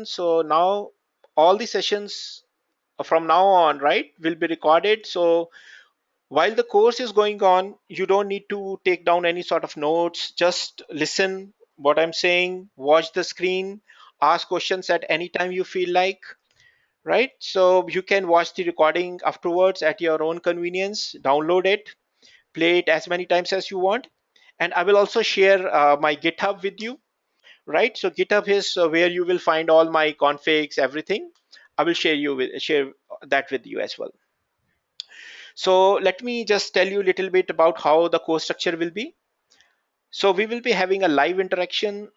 So now all the sessions from now on, right, will be recorded. So while the course is going on, you don't need to take down any sort of notes. Just listen what I'm saying, watch the screen, ask questions at any time you feel like, right? So you can watch the recording afterwards at your own convenience, download it, play it as many times as you want. And I will also share my GitHub with you, right? So GitHub is where you will find all my configs, everything. I will share that with you as well. So let me just tell you a little bit about how the course structure will be. So we will be having a live interaction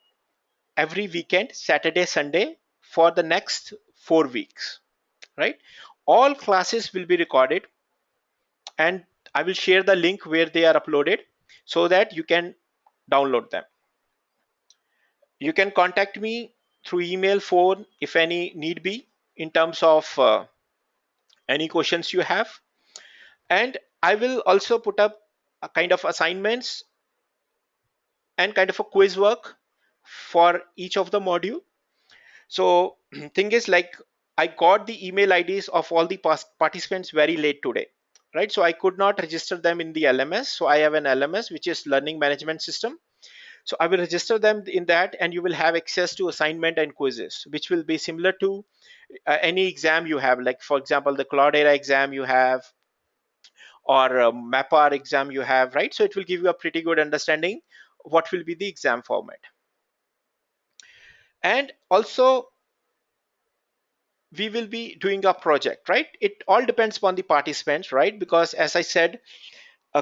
every weekend, Saturday, Sunday, for the next 4 weeks, right? All classes will be recorded, and I will share the link where they are uploaded so that you can download them. You can contact me through email, phone, if any need be, in terms of any questions you have. And I will also put up a kind of assignments and kind of a quiz work for each of the module. So thing is, like, I got the email IDs of all the participants very late today, right? So I could not register them in the LMS. So I have an LMS, which is Learning Management System. So I will register them in that, and you will have access to assignment and quizzes, which will be similar to any exam you have, like for example, the Cloudera exam you have, or MAPR exam you have, right? So it will give you a pretty good understanding what will be the exam format. And also we will be doing a project, right? It all depends upon the participants, right? Because as I said,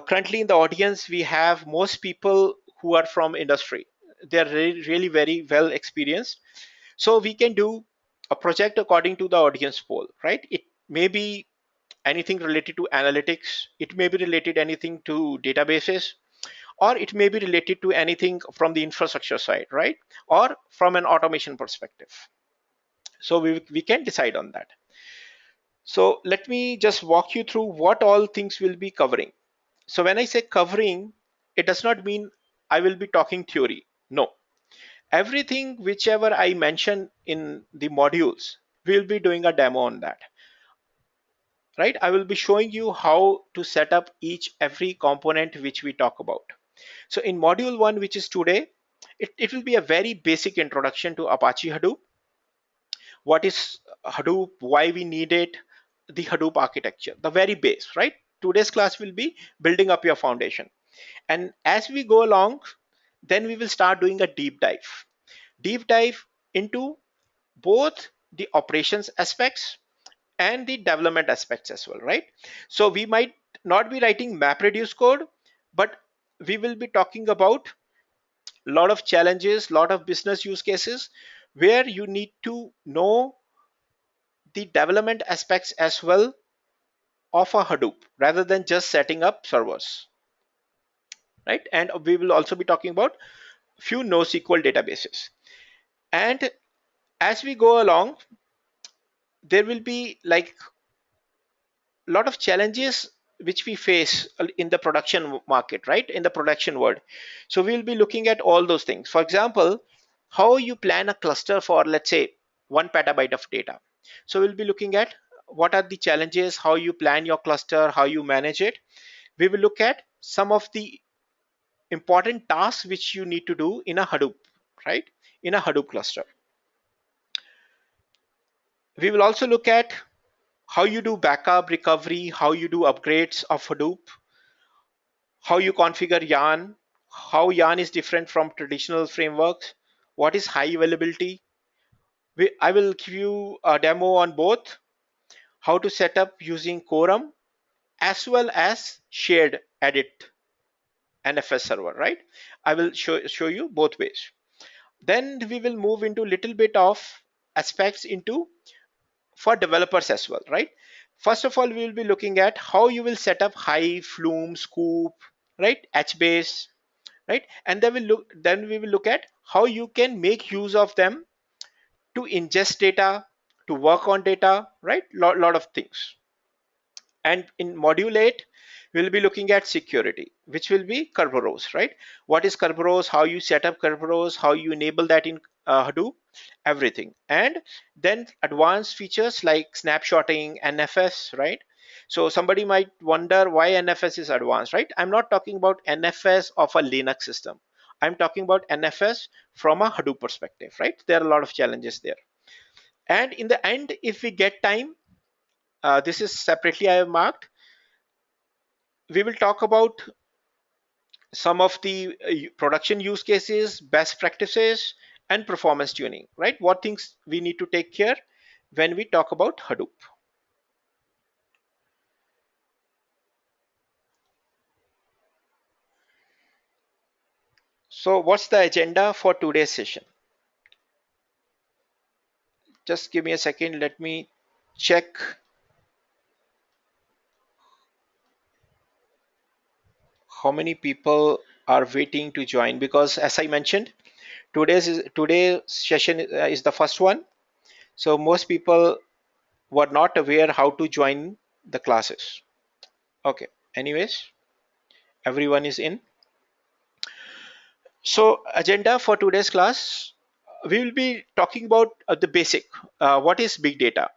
currently in the audience, we have most people who are from industry. They're really very well experienced. So we can do a project according to the audience poll, right? It may be anything related to analytics. It may be related anything to databases, or it may be related to anything from the infrastructure side, right? Or from an automation perspective. So we can decide on that. So let me just walk you through what all things we'll be covering. So when I say covering, it does not mean I will be talking theory. No. Everything whichever I mention in the modules, we'll be doing a demo on that. Right? I will be showing you how to set up each every component which we talk about. So in module 1, which is today, it will be a very basic introduction to Apache Hadoop. What is Hadoop, why we need it, the Hadoop architecture, the very base, right? Today's class will be building up your foundation. And as we go along, then we will start doing a deep dive into both the operations aspects and the development aspects as well, right? So we might not be writing MapReduce code, but we will be talking about a lot of challenges, lot of business use cases where you need to know the development aspects as well of a Hadoop rather than just setting up servers, right? And we will also be talking about few NoSQL databases. And as we go along, there will be like a lot of challenges which we face in the production market, right? In the production world. So we'll be looking at all those things. For example, how you plan a cluster for, let's say, 1 petabyte of data. So we'll be looking at what are the challenges, how you plan your cluster, how you manage it. We will look at some of the important tasks which you need to do in a Hadoop, right? In a Hadoop cluster. We will also look at how you do backup recovery, how you do upgrades of Hadoop, how you configure Yarn, how Yarn is different from traditional frameworks, what is high availability. I will give you a demo on both, how to set up using Quorum as well as shared edit NFS server, right? I will show you both ways. Then we will move into a little bit of aspects into for developers as well, right? First of all, we will be looking at how you will set up Hive, Flume, Scoop, right? HBase, right? And then we will look at how you can make use of them to ingest data, to work on data, right? Lot of things. And in module 8, we'll be looking at security, which will be Kerberos, right? What is Kerberos, how you set up Kerberos, how you enable that in Hadoop, everything. And then advanced features like snapshotting, NFS, right? So somebody might wonder why NFS is advanced, right? I'm not talking about NFS of a Linux system. I'm talking about NFS from a Hadoop perspective, right? There are a lot of challenges there. And in the end, if we get time, this is separately I have marked, we will talk about some of the production use cases, best practices, and performance tuning, right? What things we need to take care when we talk about Hadoop. So what's the agenda for today's session? Just give me a second. Let me check how many people are waiting to join, because as I mentioned, today's session is the first one. So most people were not aware how to join the classes. Okay. Anyways, everyone is in. So agenda for today's class, we will be talking about the basic, what is big data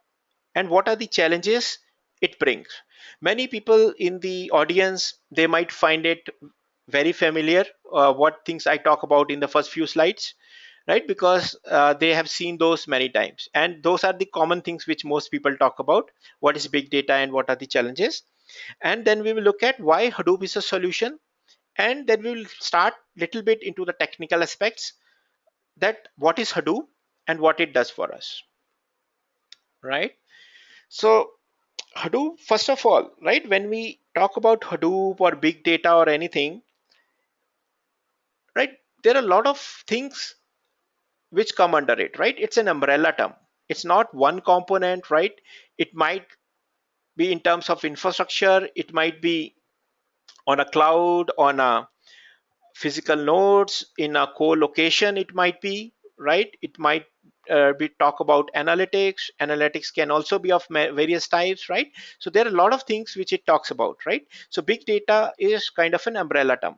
and what are the challenges it brings. Many people in the audience, they might find it very familiar, what things I talk about in the first few slides, right? Because they have seen those many times. And those are the common things which most people talk about. What is big data and what are the challenges? And then we will look at why Hadoop is a solution, and then we will start little bit into the technical aspects, that what is Hadoop and what it does for us, right? So Hadoop, first of all, right, when we talk about Hadoop or big data or anything, right, there are a lot of things which come under it, right? It's an umbrella term. It's not one component, right? It might be in terms of infrastructure, it might be on a cloud, on a physical nodes, in a co-location, it might be, right? It might be talk about analytics can also be of various types, right? So there are a lot of things which it talks about, right? So big data is kind of an umbrella term.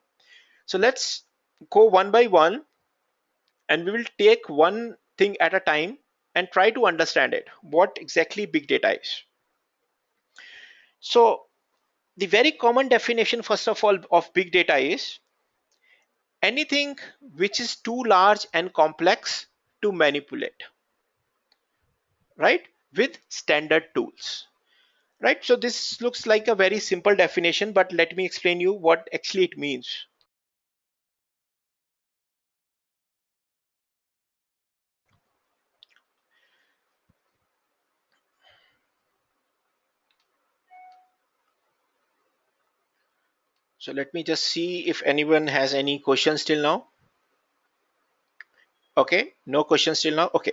So let's go one by one, and we will take one thing at a time and try to understand it, what exactly big data is. So the very common definition, first of all, of big data is anything which is too large and complex to manipulate, right, with standard tools, right? So this looks like a very simple definition, but let me explain you what actually it means. So let me just see if anyone has any questions till now. Okay, no questions till now. Okay,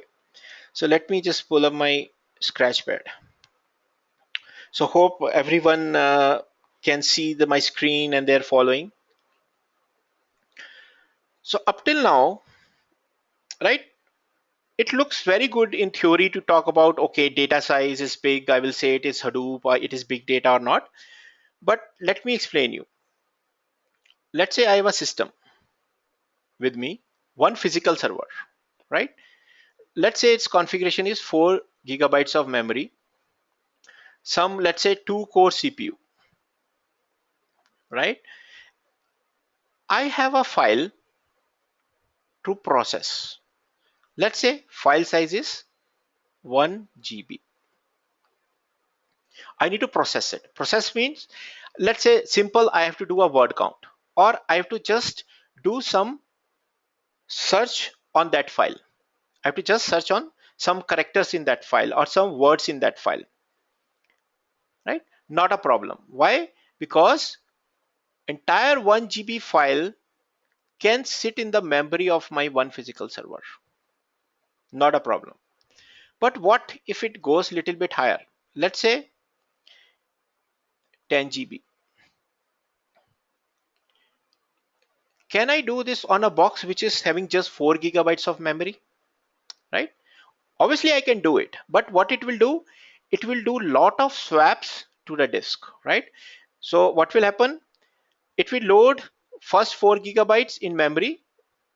so let me just pull up my scratchpad. So hope everyone can see my screen and they're following. So up till now, right, it looks very good in theory to talk about, okay, data size is big, I will say it is Hadoop or it is big data or not. But let me explain you. Let's say I have a system with me, one physical server, right? Let's say its configuration is 4 gigabytes of memory, some, let's say, 2 core CPU, right? I have a file to process. Let's say file size is 1 GB. I need to process it. Process means, let's say simple, I have to do a word count, or I have to just do some search on that file. I have to just search on some characters in that file or some words in that file, right? Not a problem. Why? Because entire 1 GB file can sit in the memory of my one physical server. Not a problem. But what if it goes little bit higher? Let's say 10 GB. Can I do this on a box which is having just 4 gigabytes of memory, right? Obviously I can do it, but what it will do, it will do lot of swaps to the disk, right? So what will happen? It will load first 4 gigabytes in memory,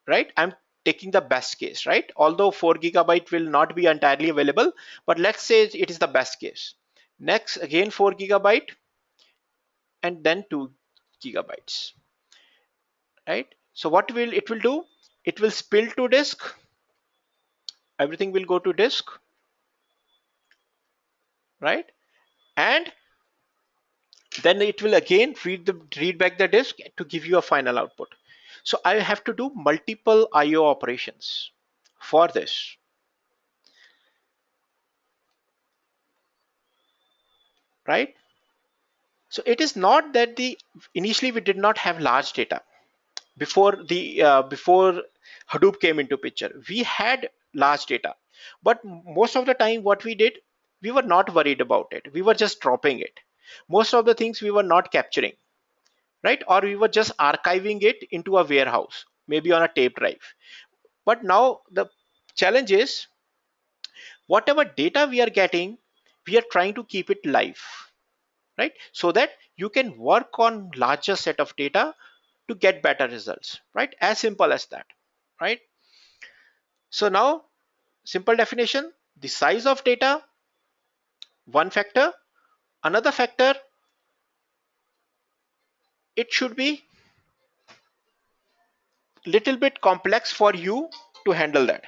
right? I'm taking the best case, right? Although 4 gigabyte will not be entirely available, but let's say it is the best case. Next, again 4 gigabyte, and then 2 gigabytes, right? So what will it will do? It will spill to disk. Everything will go to disk, right? And then it will again read back the disk to give you a final output. So I have to do multiple IO operations for this, right? So it is not that the initially we did not have large data before Hadoop came into picture. We had large data, but most of the time what we did, we were not worried about it. We were just dropping it. Most of the things we were not capturing, right? Or we were just archiving it into a warehouse, maybe on a tape drive. But now the challenge is whatever data we are getting, we are trying to keep it live, right? So that you can work on larger set of data to get better results, right? As simple as that, right? So now, simple definition, the size of data, one factor. Another factor, it should be little bit complex for you to handle that.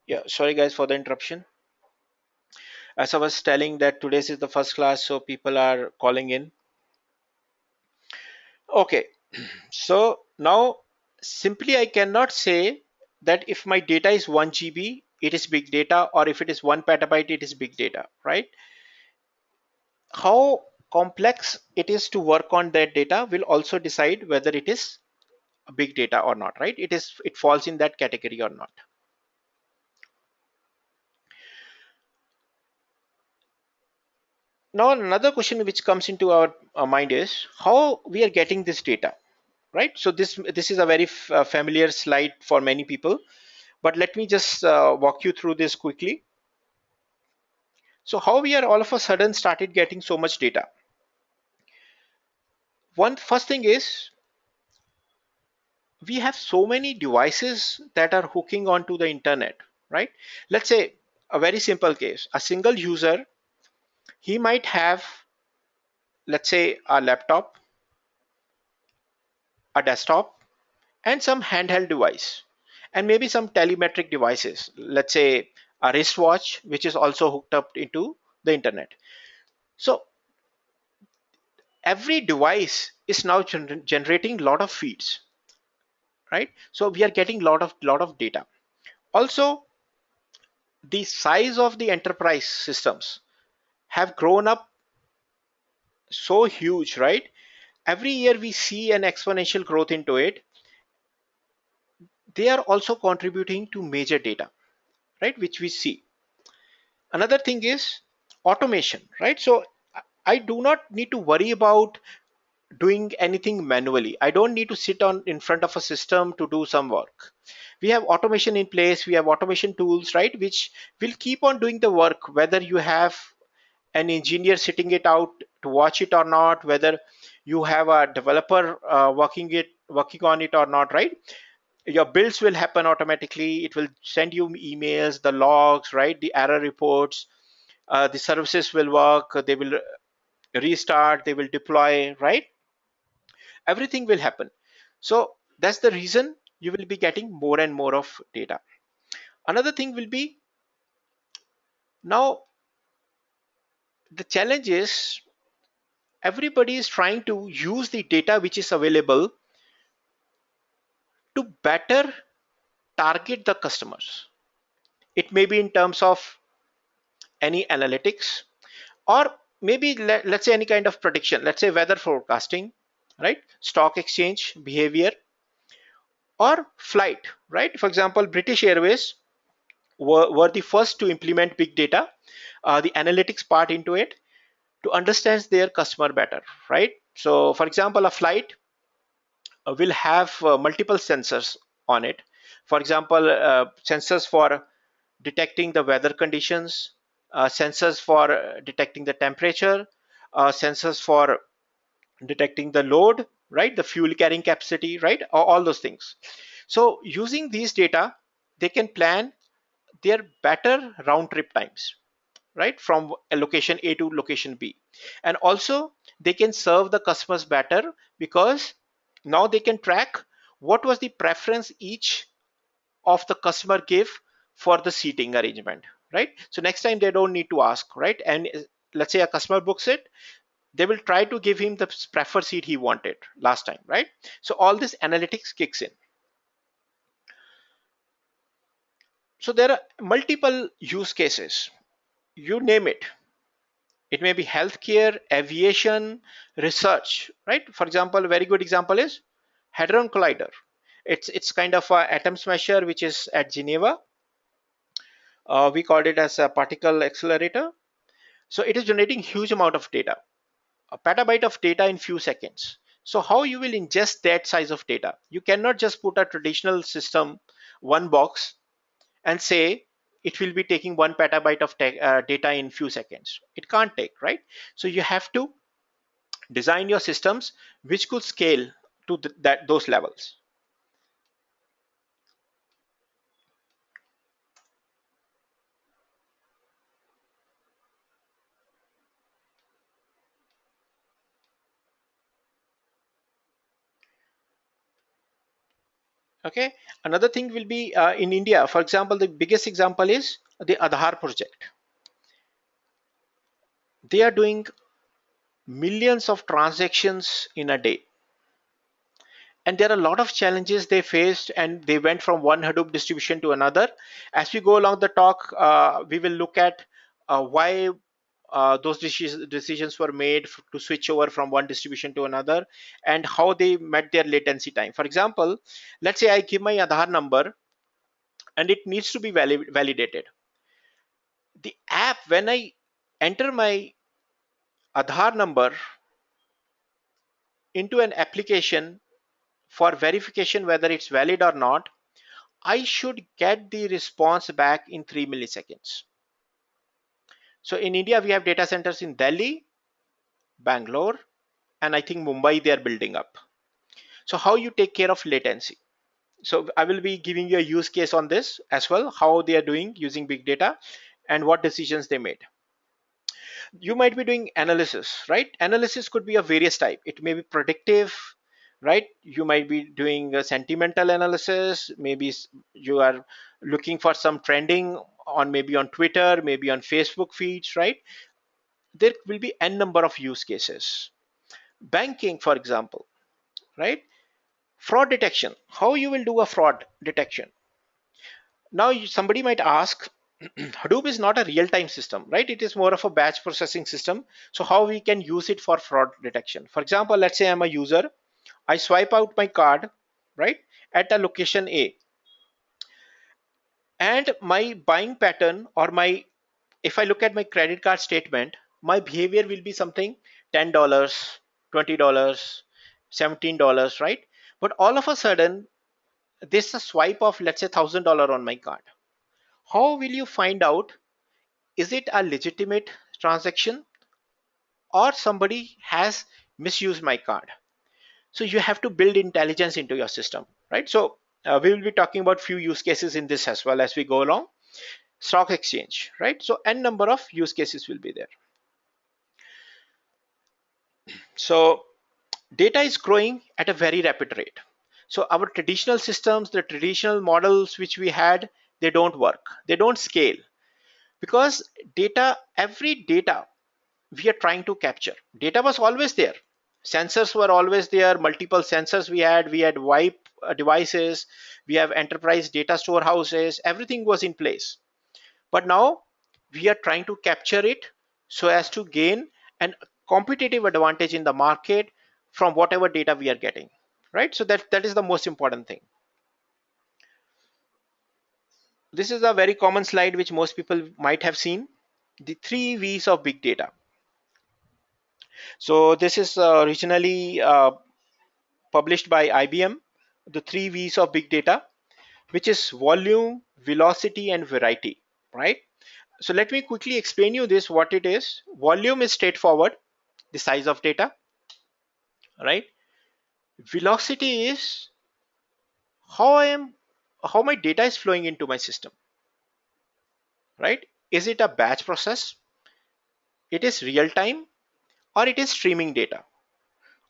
Yeah, sorry guys for the interruption. As I was telling that today's is the first class, so people are calling in. Okay, so now simply I cannot say that if my data is 1 GB, it is big data, or if it is 1 petabyte, it is big data, right? How complex it is to work on that data will also decide whether it is a big data or not, right? It falls in that category or not. Now another question which comes into our mind is how we are getting this data, right? So this is a very familiar slide for many people, but let me just walk you through this quickly. So how we are all of a sudden started getting so much data? One first thing is we have so many devices that are hooking onto the internet, right? Let's say a very simple case, a single user, he might have, let's say, a laptop, a desktop, and some handheld device, and maybe some telemetric devices, let's say a wristwatch which is also hooked up into the internet. So every device is now generating a lot of feeds, right? So we are getting lot of data. Also, the size of the enterprise systems have grown up so huge, right? Every year we see an exponential growth into it. They are also contributing to major data, right, which we see. Another thing is automation, right? So I do not need to worry about doing anything manually. I don't need to sit on in front of a system to do some work. We have automation in place, we have automation tools, right, which will keep on doing the work, whether you have an engineer sitting it out to watch it or not, whether you have a developer working on it or not, right? Your builds will happen automatically. It will send you emails, the logs, right, the error reports. the services will work, they will restart, they will deploy, right? Everything will happen. So that's the reason you will be getting more and more of data. Another thing will be, now the challenge is everybody is trying to use the data which is available to better target the customers. It may be in terms of any analytics, or maybe let's say any kind of prediction, let's say weather forecasting, right? Stock exchange behavior, or flight, right? For example, British Airways were the first to implement big data, the analytics part into it, to understand their customer better, right? So for example, a flight will have multiple sensors on it. For example, sensors for detecting the weather conditions, sensors for detecting the temperature, sensors for detecting the load, right? The fuel carrying capacity, right? All those things. So using these data, they can plan their better round trip times, right? From a location A to location B. And also they can serve the customers better, because now they can track what was the preference each of the customer gave for the seating arrangement, right? So next time they don't need to ask, right? And let's say a customer books it, they will try to give him the preferred seat he wanted last time, right? So all this analytics kicks in. So there are multiple use cases, you name it. It may be healthcare, aviation, research, right? For example, a very good example is Hadron Collider. It's kind of a atom smasher which is at Geneva. We called it as a particle accelerator. So it is generating huge amount of data, a petabyte of data in few seconds. So how you will ingest that size of data? You cannot just put a traditional system, one box, and say it will be taking 1 petabyte of data in few seconds. It can't take, right? So you have to design your systems which could scale to those levels. Okay. Another thing will be in India, for example, the biggest example is the Aadhaar project. They are doing millions of transactions in a day, and there are a lot of challenges they faced, and they went from one Hadoop distribution to another. As we go along the talk, we will look at why those decisions were made to switch over from one distribution to another, and how they met their latency time. For example, let's say I give my Aadhaar number and it needs to be validated. The app, when I enter my Aadhaar number into an application for verification whether it's valid or not, I should get the response back in 3 milliseconds. So in India, we have data centers in Delhi, Bangalore, and I think Mumbai they are building up. So how you take care of latency? So I will be giving you a use case on this as well, how they are doing using big data and what decisions they made. You might be doing analysis, right? Analysis could be of various type. It may be predictive, right? You might be doing a sentimental analysis. Maybe you are looking for some trending on, maybe on Twitter, maybe on Facebook feeds, right? There will be n number of use cases. Banking, for example, right? Fraud detection, how you will do a fraud detection. Now somebody might ask, Hadoop is not a real-time system, right? It is more of a batch processing system. So how we can use it for fraud detection? For example, let's say I'm a user, I swipe out my card, right, at a location A, and my buying pattern, or my, if I look at my credit card statement, my behavior will be something $10, $20, $17, right? But all of a sudden, there's a swipe of, let's say, $1,000 on my card. How will you find out, is it a legitimate transaction or somebody has misused my card? So you have to build intelligence into your system, right? So we will be talking about few use cases in this as well as we go along. stock exchange, right? So n number of use cases will be there. So data is growing at a very rapid rate. So our traditional systems, the traditional models which we had, they don't work, they don't scale, because every data we are trying to capture, data was always there, sensors were always there, multiple sensors we had wipe devices, we have enterprise data storehouses, everything was in place. But now we are trying to capture it so as to gain an competitive advantage in the market from whatever data we are getting, right? So that is the most important thing. This is a very common slide which most people might have seen, the 3 V's of big data. So this is originally published by IBM, the 3 V's of big data, which is volume, velocity, and variety, right? So let me quickly explain you this, what it is. Volume is straightforward, the size of data, right? Velocity is how I am, how my data is flowing into my system, right? Is it a batch process? It is real time, or it is streaming data,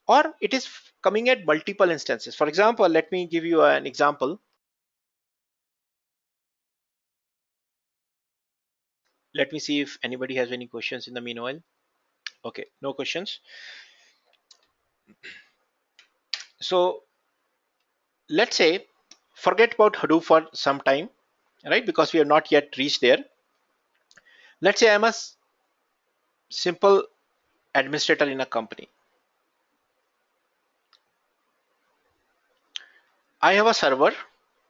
or it is coming at multiple instances. For example, let me give you an example. Let me see if anybody has any questions in the meanwhile. Okay, no questions. So let's say, forget about Hadoop for some time, right? Because we have not yet reached there. Let's say I'm a simple administrator in a company. I have a server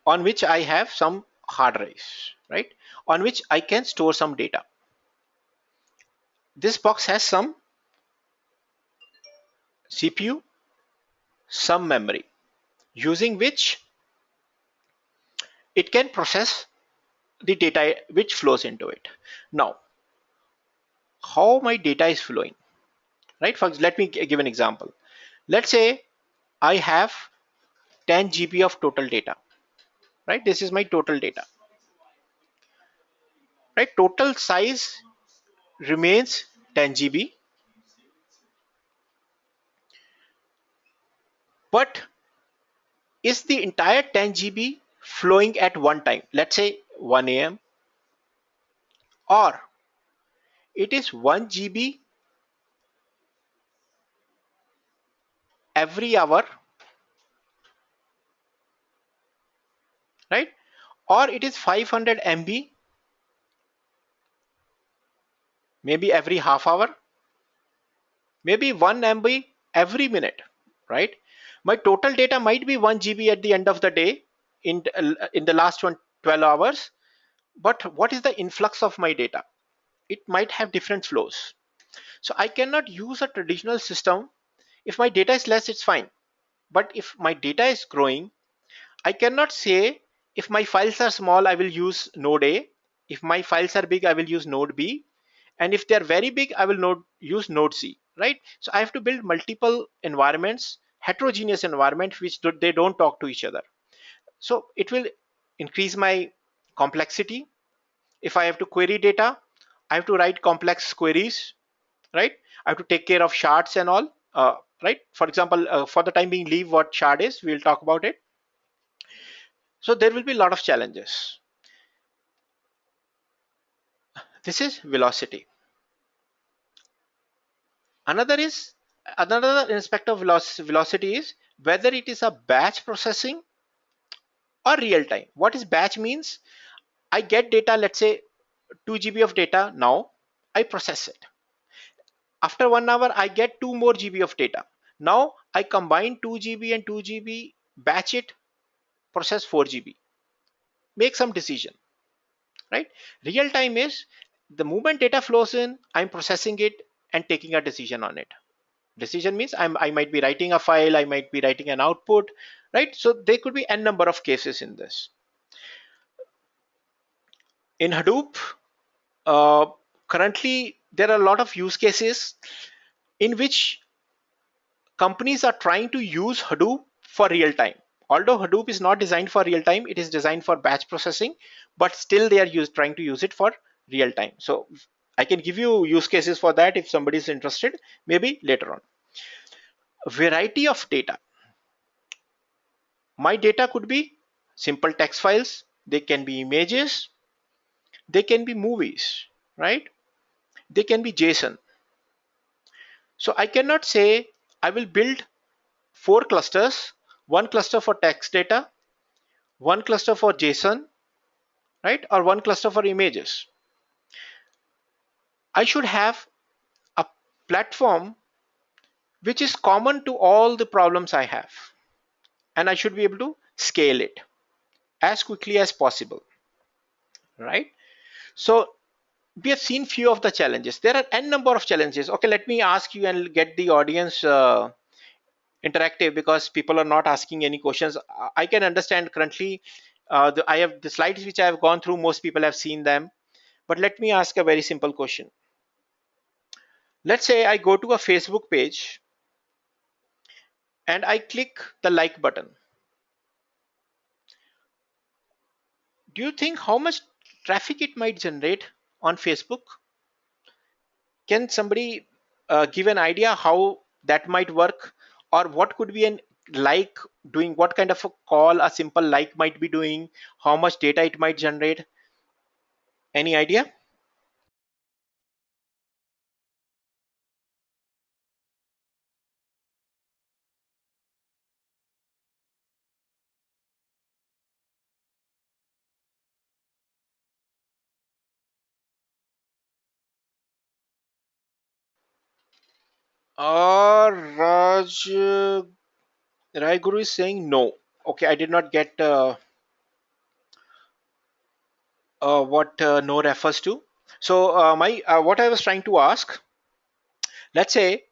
on which I have some hard drives, right? On which I can store some data. This box has some CPU, some memory, using which it can process the data which flows into it. Now, how my data is flowing, right? Let me give an example. Let's say I have 10 GB of total data, right? This is my total data, right? Total size remains 10 GB, but is the entire 10 GB flowing at one time, let's say 1 a.m., or it is 1 GB every hour, right? Or it is 500 MB maybe every half hour, maybe 1 MB every minute, right? My total data might be 1 GB at the end of the day, in the last 12 hours, but what is the influx of my data? It might have different flows. So I cannot use a traditional system. If my data is less, it's fine. But if my data is growing, I cannot say, if my files are small, I will use node A. If my files are big, I will use node B. And if they're very big, I will use node C, right? So I have to build multiple environments, heterogeneous environments, which they don't talk to each other. So it will increase my complexity. If I have to query data, I have to write complex queries, right? I have to take care of shards and all, right? For example, for the time being, leave what shard is. We'll talk about it. So there will be a lot of challenges. This is velocity. Another is another aspect of velocity is whether it is a batch processing or real time. What is batch means? I get data, let's say 2 GB of data now, I process it. After 1 hour, I get 2 more GB of data. Now I combine 2 GB and 2 GB, batch it, process 4 GB, make some decision, right? Real time is the moment data flows in, I'm processing it and taking a decision on it. Decision means I might be writing a file, I might be writing an output, right? So there could be n number of cases in this. In Hadoop, uh, currently there are a lot of use cases in which companies are trying to use Hadoop for real time Although Hadoop is not designed for real time, it is designed for batch processing, but still they are trying to use it for real time. So I can give you use cases for that if somebody is interested, maybe later on. A variety of data. My data could be simple text files, they can be images, they can be movies, right? They can be JSON. So I cannot say I will build 4 clusters, one cluster for text data, one cluster for JSON, right? Or one cluster for images. I should have a platform which is common to all the problems I have. And I should be able to scale it as quickly as possible, right? So we have seen few of the challenges. There are n number of challenges. Okay, let me ask you and get the audience interactive, because people are not asking any questions. I can understand currently. I have the slides which I have gone through. Most people have seen them, but let me ask a very simple question. Let's say I go to a Facebook page and I click the like button. Do you think how much traffic it might generate on Facebook? Can somebody give an idea how that might work, or what could be an like doing, what kind of a call a simple like might be doing, how much data it might generate? Any idea? Raj Rai Guru is saying no. Okay, I did not get what no refers to. So my what I was trying to ask, let's say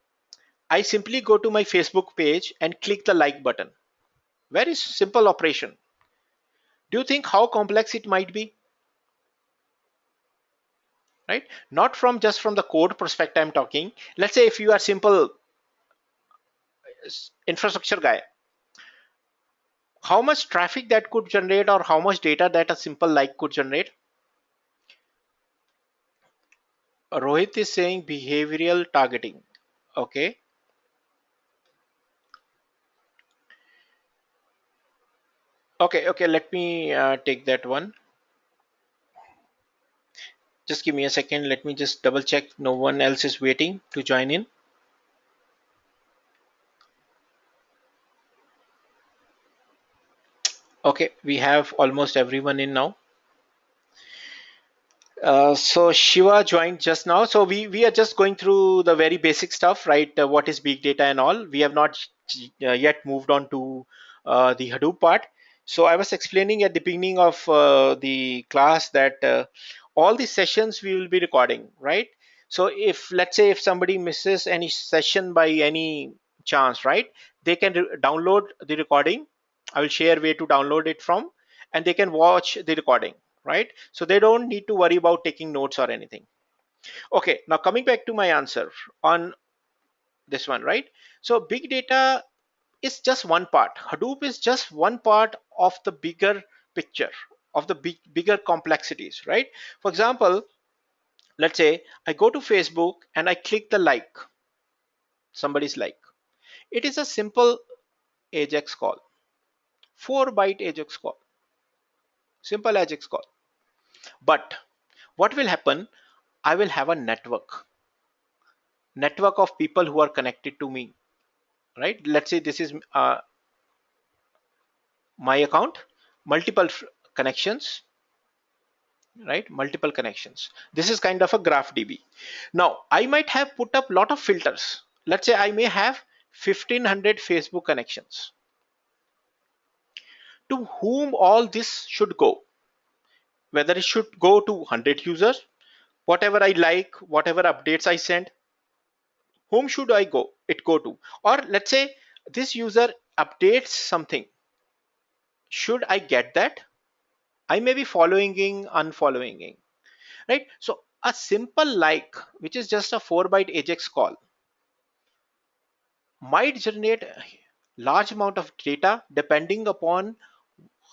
I simply go to my Facebook page and click the like button. Very simple operation. Do you think how complex it might be? Right? Not from just from the code perspective I'm talking. Let's say if you are simple infrastructure guy, how much traffic that could generate, or how much data that a simple like could generate? Rohit is saying behavioral targeting. Okay. Okay, let me take that one. Just give me a second. Let me just double check no one else is waiting to join in. Okay, we have almost everyone in now. So Shiva joined just now. So we are just going through the very basic stuff, right? What is big data and all. We have not yet moved on to the Hadoop part. So I was explaining at the beginning of the class that all the sessions we will be recording, right? So if let's say if somebody misses any session by any chance, right, they can download the recording. I will share where to download it from, and they can watch the recording, right? So they don't need to worry about taking notes or anything. Okay, now coming back to my answer on this one, right? So big data is just one part. Hadoop is just one part of the bigger picture, of the bigger complexities, right? For example, let's say I go to Facebook and I click the like, somebody's like. It is a simple AJAX call, 4 byte AJAX call, simple AJAX call. But what will happen? I will have a network of people who are connected to me, right? Let's say this is my account, multiple connections, right? Multiple connections. This is kind of a graph DB. Now I might have put up a lot of filters. Let's say I may have 1500 Facebook connections. To whom all this should go? Whether it should go to 100 users, whatever I like, whatever updates I send, whom should I go? It go to? Or let's say this user updates something. Should I get that? I may be following, unfollowing, right? So a simple like, which is just a 4 byte AJAX call, might generate large amount of data depending upon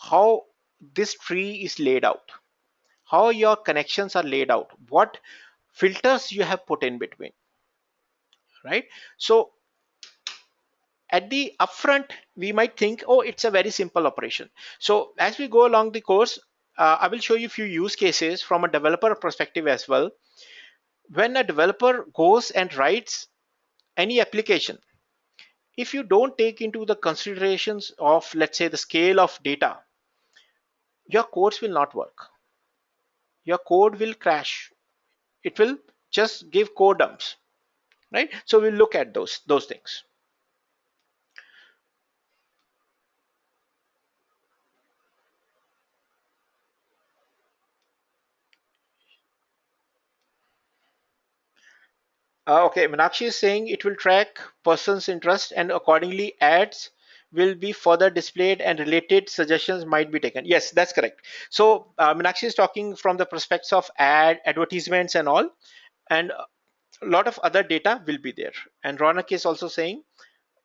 how this tree is laid out, how your connections are laid out, what filters you have put in between, right? So at the upfront, we might think, oh, it's a very simple operation. So as we go along the course, I will show you a few use cases from a developer perspective as well. When a developer goes and writes any application, if you don't take into the considerations of, let's say, the scale of data, your codes will not work. Your code will crash. It will just give code dumps, right? So we'll look at those things. Okay, Meenakshi is saying it will track person's interest and accordingly ads will be further displayed and related suggestions might be taken. Yes, that's correct. So Meenakshi is talking from the perspectives of advertisements and all, and a lot of other data will be there. And Ronak is also saying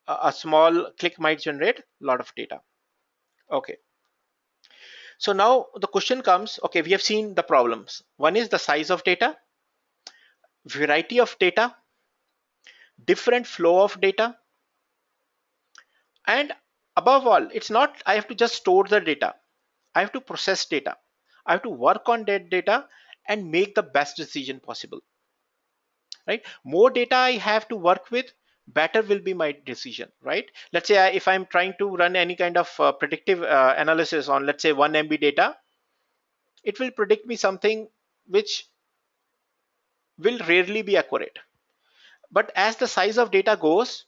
a small click might generate a lot of data. Okay. So now the question comes, okay, we have seen the problems. One is the size of data, variety of data, different flow of data, and above all, it's not I have to just store the data. I have to process data. I have to work on that data and make the best decision possible, right? More data I have to work with, better will be my decision, right? Let's say if I'm trying to run any kind of predictive analysis on, let's say, 1 MB data, it will predict me something which will rarely be accurate. But as the size of data goes,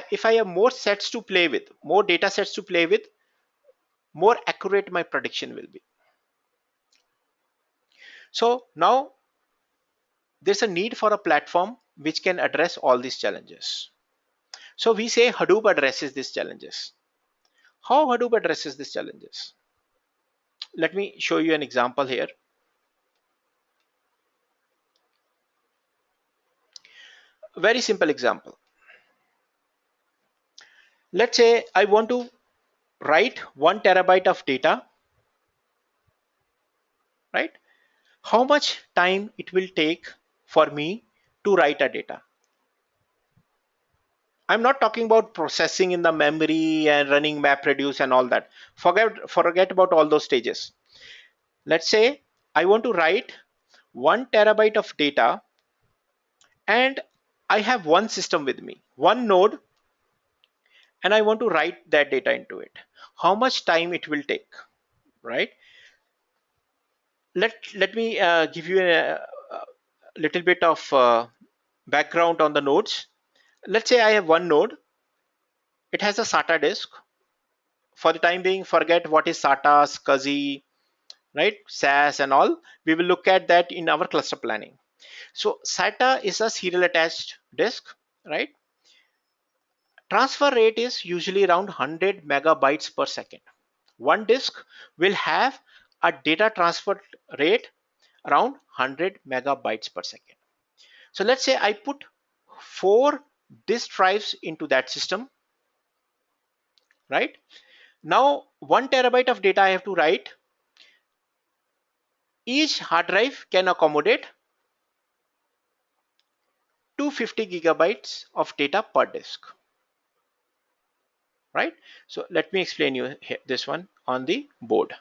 if I have more sets to play with, more data sets to play with, more accurate my prediction will be. So now there's a need for a platform which can address all these challenges. So we say Hadoop addresses these challenges. How Hadoop addresses these challenges? Let me show you an example here. Very simple example. Let's say I want to write 1 TB of data, right? How much time it will take for me to write a data? I'm not talking about processing in the memory and running MapReduce and all that. Forget about all those stages. Let's say I want to write 1 TB of data and I have one system with me, one node, and I want to write that data into it. How much time it will take, right? Let me give you a little bit of background on the nodes. Let's say I have one node. It has a SATA disk. For the time being, forget what is SATA, SCSI, right? SAS and all. We will look at that in our cluster planning. So SATA is a serial attached disk, right? Transfer rate is usually around 100 megabytes per second. One disk will have a data transfer rate around 100 megabytes per second. So let's say I put 4 disk drives into that system, right? Now 1 TB of data I have to write. Each hard drive can accommodate 250 gigabytes of data per disk, right? So let me explain you this one on the board.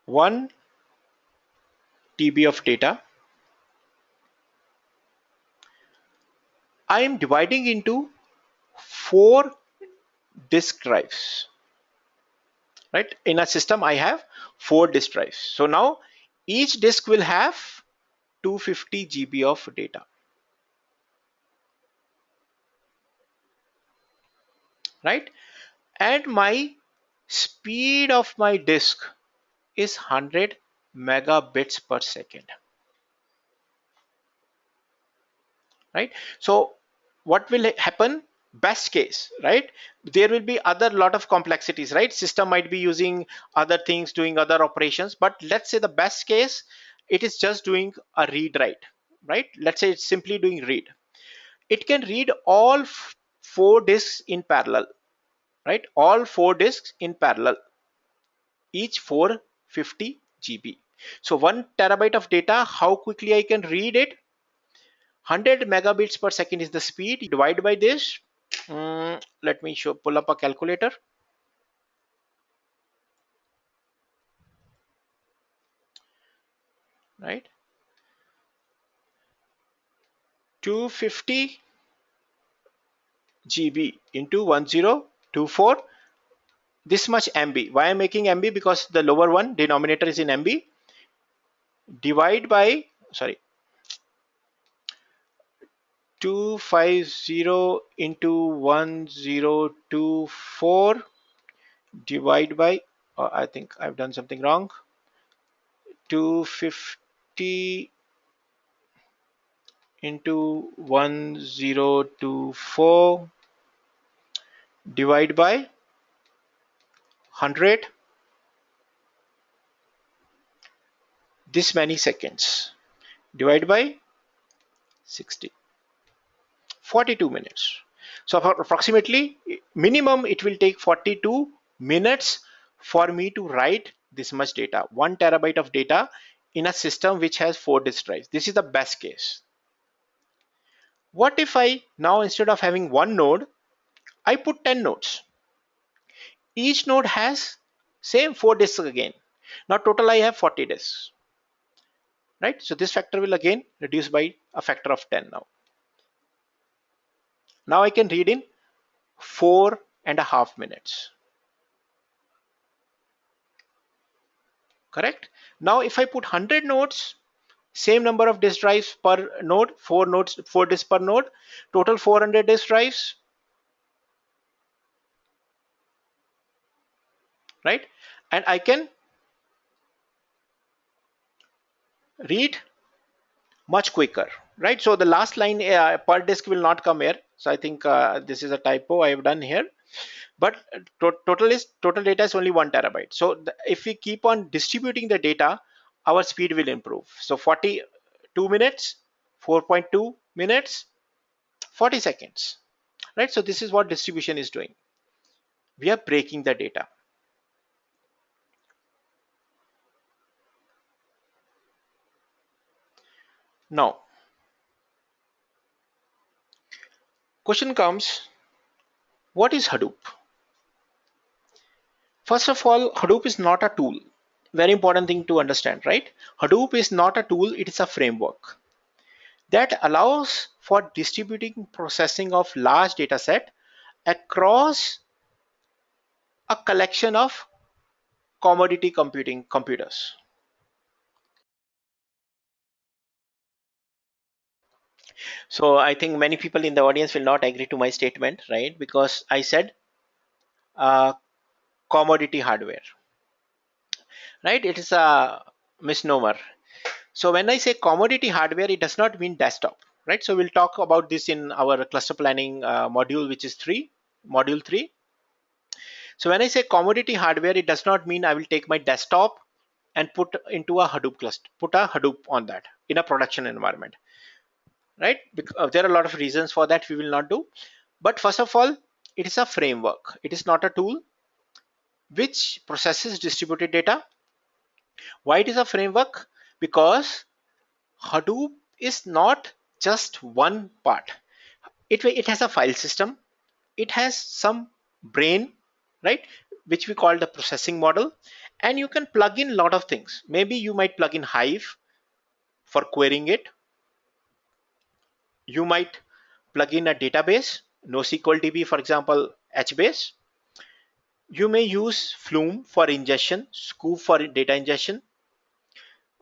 One TB of data I am dividing into 4 disk drives, right? In a system I have 4 disk drives. So now each disk will have 250 GB of data, right? And my speed of my disk is 100 megabits per second, right? So what will happen? best case, right? There will be other lot of complexities, right? System might be using other things, doing other operations, but let's say the best case, it is just doing a read write, right? Let's say it's simply doing read. It can read all four disks in parallel, right? All four disks in parallel, each 450 GB. So 1 TB of data, how quickly I can read it? 100 megabits per second is the speed. Divide by this. Let me pull up a calculator. Right, 250 GB into 1024, this much MB. Why I'm making MB? Because the lower one denominator is in MB. Divide by, sorry, 250 into 1024, divide by, I think I've done something wrong, 250 into 1024, divide by 100, this many seconds, divide by 60, 42 minutes. So for approximately minimum it will take 42 minutes for me to write this much data, 1 TB of data in a system which has 4 disk drives. This is the best case. What if I now, instead of having one node, I put 10 nodes? Each node has same 4 disks again. Now total I have 40 disks, right? So this factor will again reduce by a factor of 10 now. Now I can read in 4.5 minutes. Correct? Now if I put 100 nodes, same number of disk drives per node, 4 nodes, 4 disks per node, total 400 disk drives, right? And I can read much quicker, right? So the last line, per disk, will not come here. So I think this is a typo I have done here. But total data is only 1 TB. So if we keep on distributing the data, our speed will improve. So 42 minutes, 4.2 minutes, 40 seconds, right? So this is what distribution is doing. We are breaking the data. Now, question comes, what is Hadoop? First of all, Hadoop is not a tool. Very important thing to understand, right? Hadoop is not a tool, it is a framework that allows for distributing processing of large data set across a collection of commodity computing computers. So I think many people in the audience will not agree to my statement, right? Because I said uh, commodity hardware, right? It is a misnomer. So when I say commodity hardware, it does not mean desktop, right? So we'll talk about this in our cluster planning module, which is module 3. So when I say commodity hardware, it does not mean I will take my desktop and put into a Hadoop cluster, put a Hadoop on that in a production environment, right? Because there are a lot of reasons for that we will not do. But first of all, it is a framework. It is not a tool which processes distributed data. Why it is a framework? Because Hadoop is not just one part. It has a file system. It has some brain, right? Which we call the processing model. And you can plug in a lot of things. Maybe you might plug in Hive for querying it. You might plug in a database, NoSQL DB, for example, HBase. You may use Flume for ingestion, Scoop for data ingestion,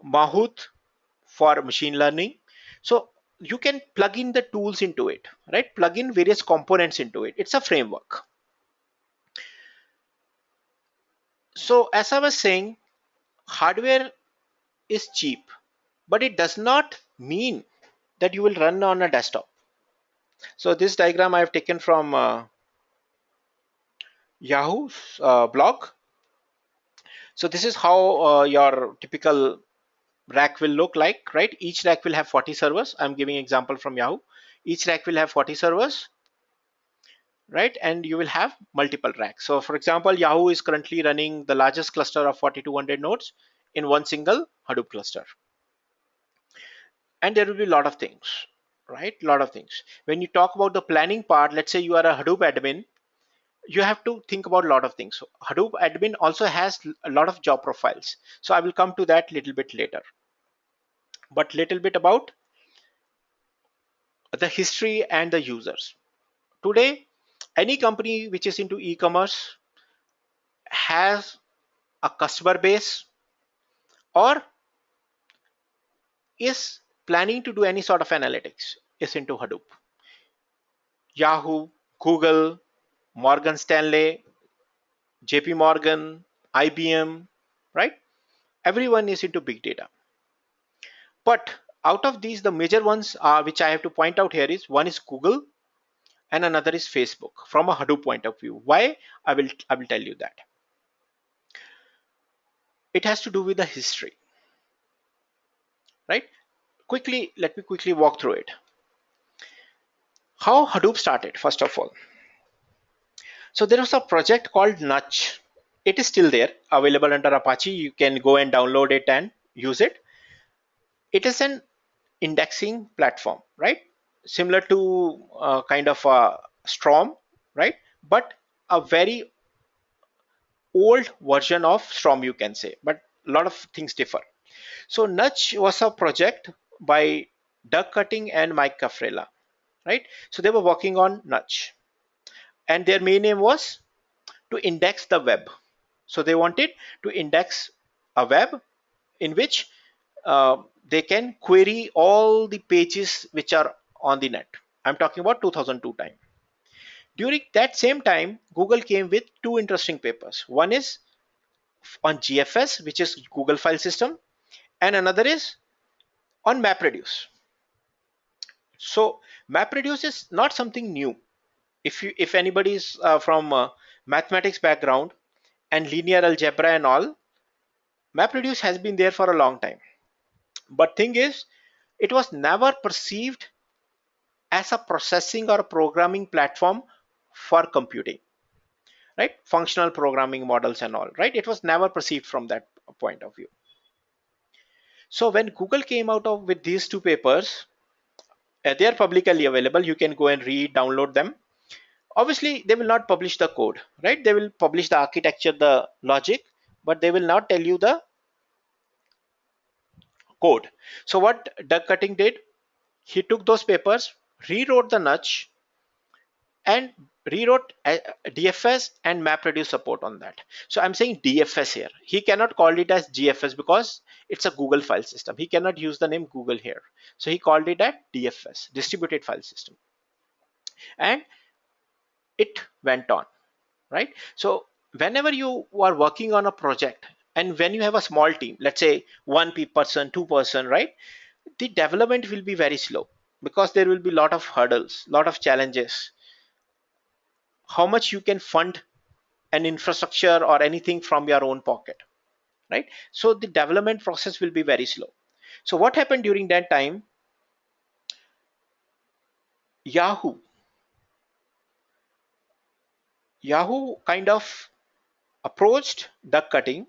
Mahout for machine learning. So you can plug in the tools into it, right? Plug in various components into it. It's a framework. So as I was saying, hardware is cheap, but it does not mean that you will run on a desktop. So this diagram I have taken from Yahoo's blog. So this is how your typical rack will look like, right? Each rack will have 40 servers. I'm giving example from Yahoo. Each rack will have 40 servers, right? And you will have multiple racks. So for example, Yahoo is currently running the largest cluster of 4200 nodes in one single Hadoop cluster. And there will be a lot of things, right? A lot of things. When you talk about the planning part, let's say you are a Hadoop admin, you have to think about a lot of things. So Hadoop admin also has a lot of job profiles. So I will come to that little bit later. But little bit about the history and the users. Today, any company which is into e-commerce has a customer base or is planning to do any sort of analytics is into Hadoop. Yahoo, Google, Morgan Stanley, JP Morgan, IBM, right? Everyone is into big data. But out of these, the major ones which I have to point out here is one is Google and another is Facebook from a Hadoop point of view. Why? I will tell you that. It has to do with the history, right? Let me quickly walk through it. How Hadoop started, first of all. So there was a project called Nutch. It is still there, available under Apache. You can go and download it and use it. It is an indexing platform, right? Similar to kind of a Storm, right? But a very old version of Storm, you can say. But a lot of things differ. So Nutch was a project by Doug Cutting and Mike Cafrela, right? So they were working on Nutch, and their main aim was to index the web. So they wanted to index a web in which they can query all the pages which are on the net. I'm talking about 2002 time. During that same time, Google came with two interesting papers. One is on GFS, which is Google File System, and another is on MapReduce. So MapReduce is not something new. If anybody is from mathematics background and linear algebra and all, MapReduce has been there for a long time. But thing is, it was never perceived as a processing or programming platform for computing, right? Functional programming models and all, right? It was never perceived from that point of view. So when Google came out of with these two papers, they are publicly available. You can go and read, download them. Obviously, they will not publish the code, right? They will publish the architecture, the logic, but they will not tell you the code. So what Doug Cutting did, he took those papers, rewrote the nudge, and rewrote DFS and MapReduce support on that. So I'm saying DFS here. He cannot call it as GFS because it's a Google file system. He cannot use the name Google here. So he called it at DFS, distributed file system. And it went on, right? So whenever you are working on a project and when you have a small team, let's say one person, 2 person, right? The development will be very slow because there will be a lot of hurdles, lot of challenges. How much you can fund an infrastructure or anything from your own pocket, right? So the development process will be very slow. So what happened during that time? Yahoo kind of approached Doug Cutting,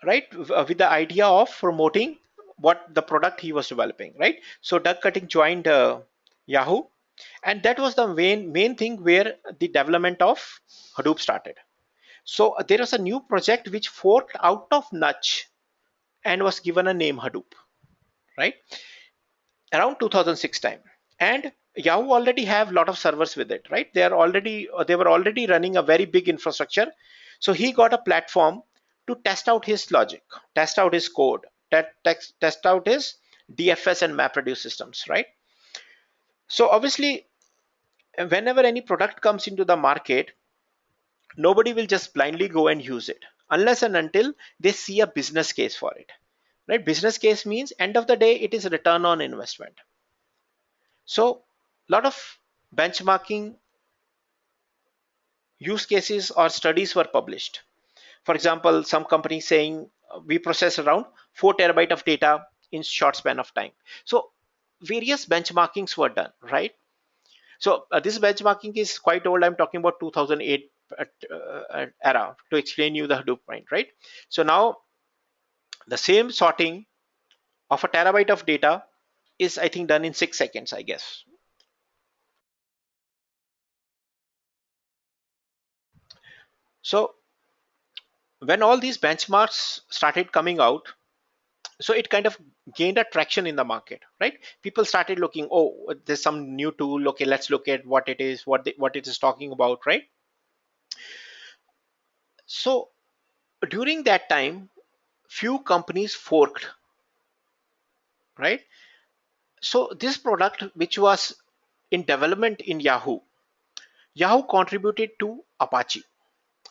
right, with the idea of promoting what the product he was developing, right? So Doug Cutting joined Yahoo, and that was the main thing where the development of Hadoop started. So there was a new project which forked out of Nudge and was given a name Hadoop, right? Around 2006 time. And Yahoo already have a lot of servers with it, right? They were already running a very big infrastructure. So he got a platform to test out his logic, test out his code, test out his DFS and MapReduce systems, right? So obviously, whenever any product comes into the market, nobody will just blindly go and use it unless and until they see a business case for it, right? Business case means end of the day, it is return on investment. So a lot of benchmarking use cases or studies were published. For example, some companies saying we process around 4 terabyte of data in short span of time. So various benchmarkings were done, right? So this benchmarking is quite old. I'm talking about 2008 era to explain you the Hadoop point, right? So now the same sorting of a terabyte of data is, I think, done in 6 seconds, I guess. So when all these benchmarks started coming out, so it kind of gained a traction in the market, right? People started looking, oh, there's some new tool, okay, let's look at what it is, what it is talking about, right? So during that time, few companies forked, right? So this product, which was in development in Yahoo contributed to Apache,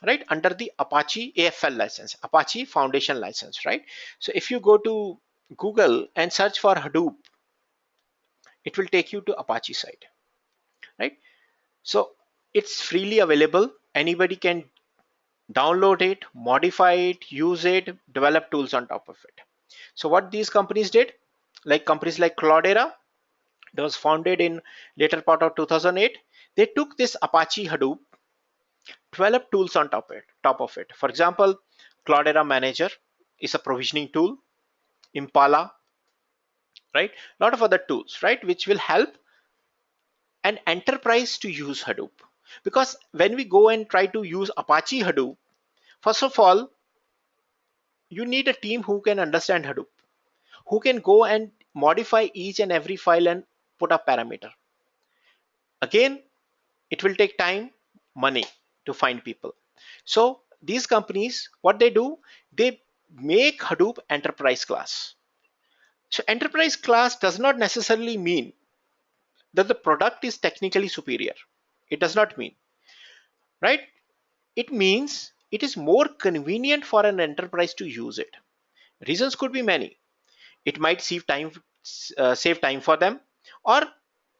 right? Under the Apache AFL license, Apache Foundation license, right? So if you go to Google and search for Hadoop, it will take you to Apache site, right? So it's freely available. Anybody can download it, modify it, use it, develop tools on top of it. So what these companies did, like companies like Cloudera, that was founded in later part of 2008, they took this Apache Hadoop, developed tools on top of it. For example, Cloudera Manager is a provisioning tool, Impala, right? A lot of other tools, right, which will help an enterprise to use Hadoop. Because when we go and try to use Apache Hadoop, first of all, you need a team who can understand Hadoop, who can go and modify each and every file and put a parameter. Again, it will take time, money to find people. So these companies, what they do, they make Hadoop enterprise class. So enterprise class does not necessarily mean that the product is technically superior. It does not mean, right? It means it is more convenient for an enterprise to use it. Reasons could be many. It might save time for them, or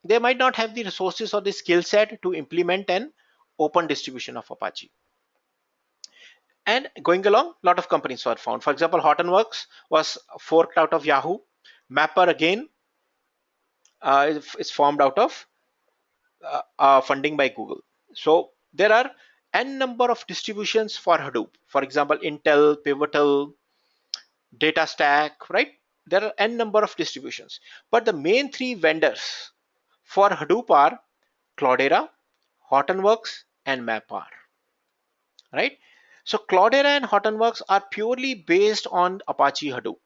they might not have the resources or the skill set to implement an open distribution of Apache. And going along, a lot of companies were found. For example, Hortonworks was forked out of Yahoo. Mapper again is formed out of funding by Google. So there are n number of distributions for Hadoop. For example, Intel, Pivotal, DataStack, right? There are n number of distributions. But the main three vendors for Hadoop are Cloudera, Hortonworks, and Mapr, right? So Cloudera and Hortonworks are purely based on Apache Hadoop,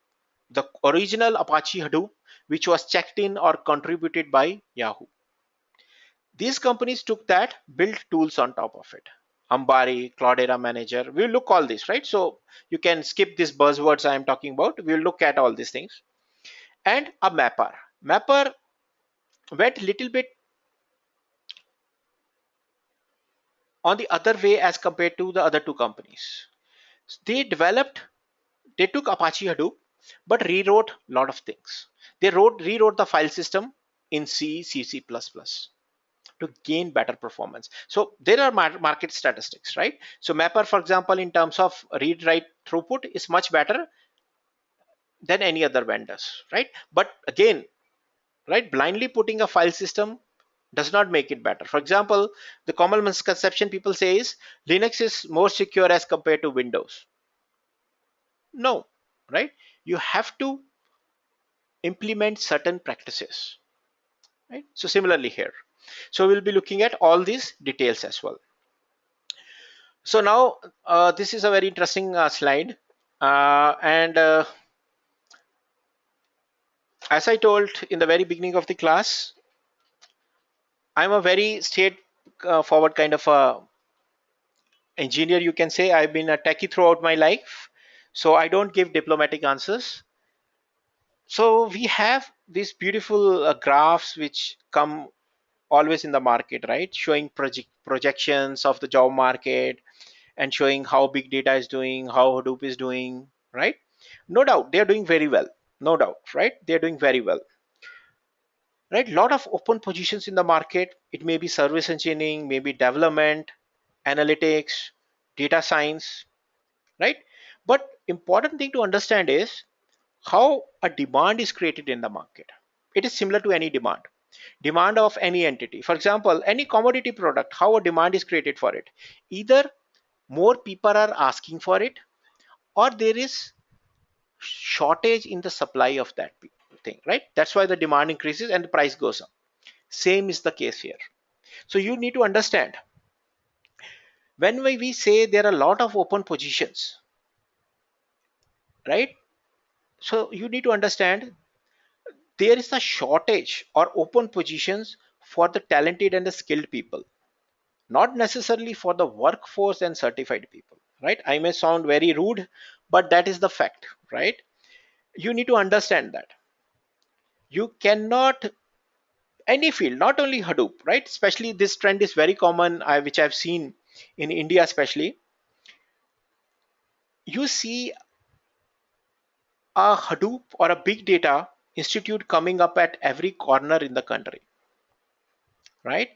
the original Apache Hadoop, which was checked in or contributed by Yahoo. These companies took that, built tools on top of it. Ambari, Cloudera Manager, we'll look all this, right? So you can skip these buzzwords I am talking about. We'll look at all these things. And a Mapr. Mapr went little bit on the other way as compared to the other two companies. They developed, they took Apache Hadoop, but rewrote a lot of things. They rewrote the file system in C, C++ to gain better performance. So there are market statistics, right? So Mapper, for example, in terms of read write throughput is much better than any other vendors, right? But again, right, blindly putting a file system does not make it better. For example, the common misconception people say is Linux is more secure as compared to Windows. No, right? You have to implement certain practices, right? So similarly here. So we'll be looking at all these details as well. So now this is a very interesting slide. And as I told in the very beginning of the class, I'm a very straight forward kind of a engineer, you can say. I've been a techie throughout my life. So I don't give diplomatic answers. So we have these beautiful graphs which come always in the market, right? Showing projections of the job market and showing how big data is doing, how Hadoop is doing, right? No doubt they are doing very well. No doubt, right? They are doing very well. right? Lot of open positions in the market. It may be service engineering, maybe development, analytics, data science, right? But important thing to understand is how a demand is created in the market. It is similar to any demand of any entity. For example, any commodity product, how a demand is created for it. Either more people are asking for it, or there is shortage in the supply of that thing, right? That's why the demand increases and the price goes up. Same is the case here. So you need to understand, when we say there are a lot of open positions, right? So you need to understand there is a shortage or open positions for the talented and the skilled people, not necessarily for the workforce and certified people, right? I may sound very rude, but that is the fact, right? You need to understand that you cannot, any field, not only Hadoop, right? Especially this trend is very common, which I've seen in India especially. You see a Hadoop or a big data institute coming up at every corner in the country, right?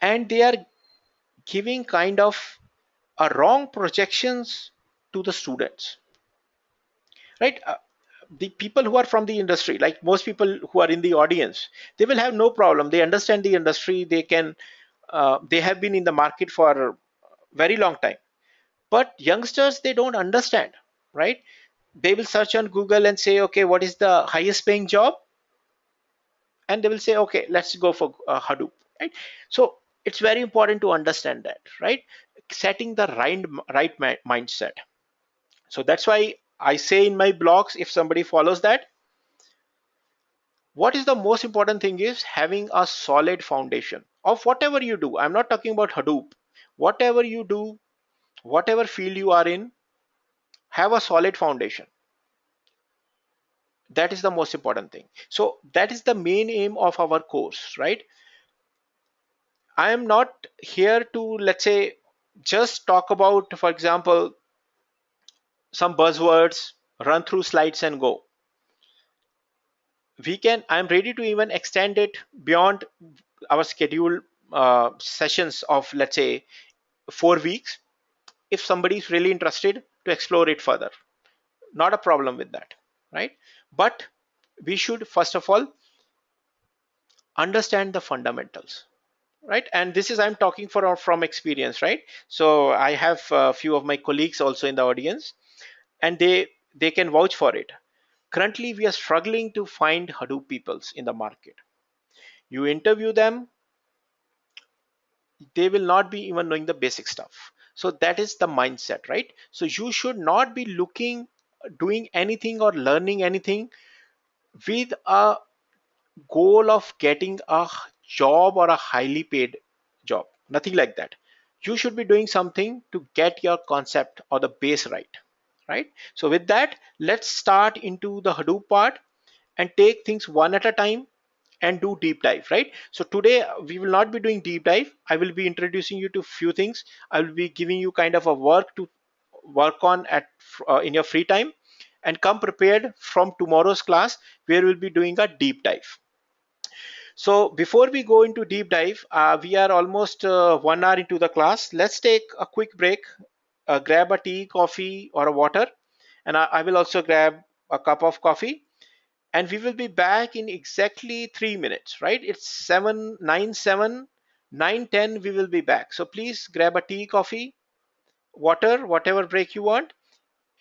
And they are giving kind of a wrong projections to the students, right? The people who are from the industry, like most people who are in the audience, they will have no problem. They understand the industry. They can, they have been in the market for a very long time. But youngsters, they don't understand, right? They will search on Google and say, okay, what is the highest paying job? And they will say, okay, let's go for Hadoop, right? So it's very important to understand that, right? Setting the right mindset. So that's why I say in my blogs, if somebody follows that, what is the most important thing is having a solid foundation of whatever you do. I'm not talking about Hadoop. Whatever you do, whatever field you are in, have a solid foundation. That is the most important thing. So that is the main aim of our course, right? I am not here to, let's say, just talk about, for example, some buzzwords, run through slides and go. We can, I'm ready to even extend it beyond our scheduled sessions of, let's say, 4 weeks, if somebody is really interested to explore it further. Not a problem with that, right? But we should first of all understand the fundamentals, right? And this is, I'm talking from experience, right? So I have a few of my colleagues also in the audience, and they can vouch for it. Currently we are struggling to find Hadoop peoples in the market. You interview them, they will not be even knowing the basic stuff. So that is the mindset, right? So you should not be looking, doing anything or learning anything with a goal of getting a job or a highly paid job. Nothing like that. You should be doing something to get your concept or the base right, right? So with that, let's start into the Hadoop part and take things one at a time and do deep dive, right? So today we will not be doing deep dive. I will be introducing you to few things. I will be giving you kind of a work to work on at in your free time, and come prepared from tomorrow's class where we'll be doing a deep dive. So before we go into deep dive, we are almost 1 hour into the class. Let's take a quick break, grab a tea, coffee, or a water, and I will also grab a cup of coffee. And we will be back in exactly 3 minutes, right? It's 7:97, 9:10. We will be back. So please grab a tea, coffee, water, whatever break you want,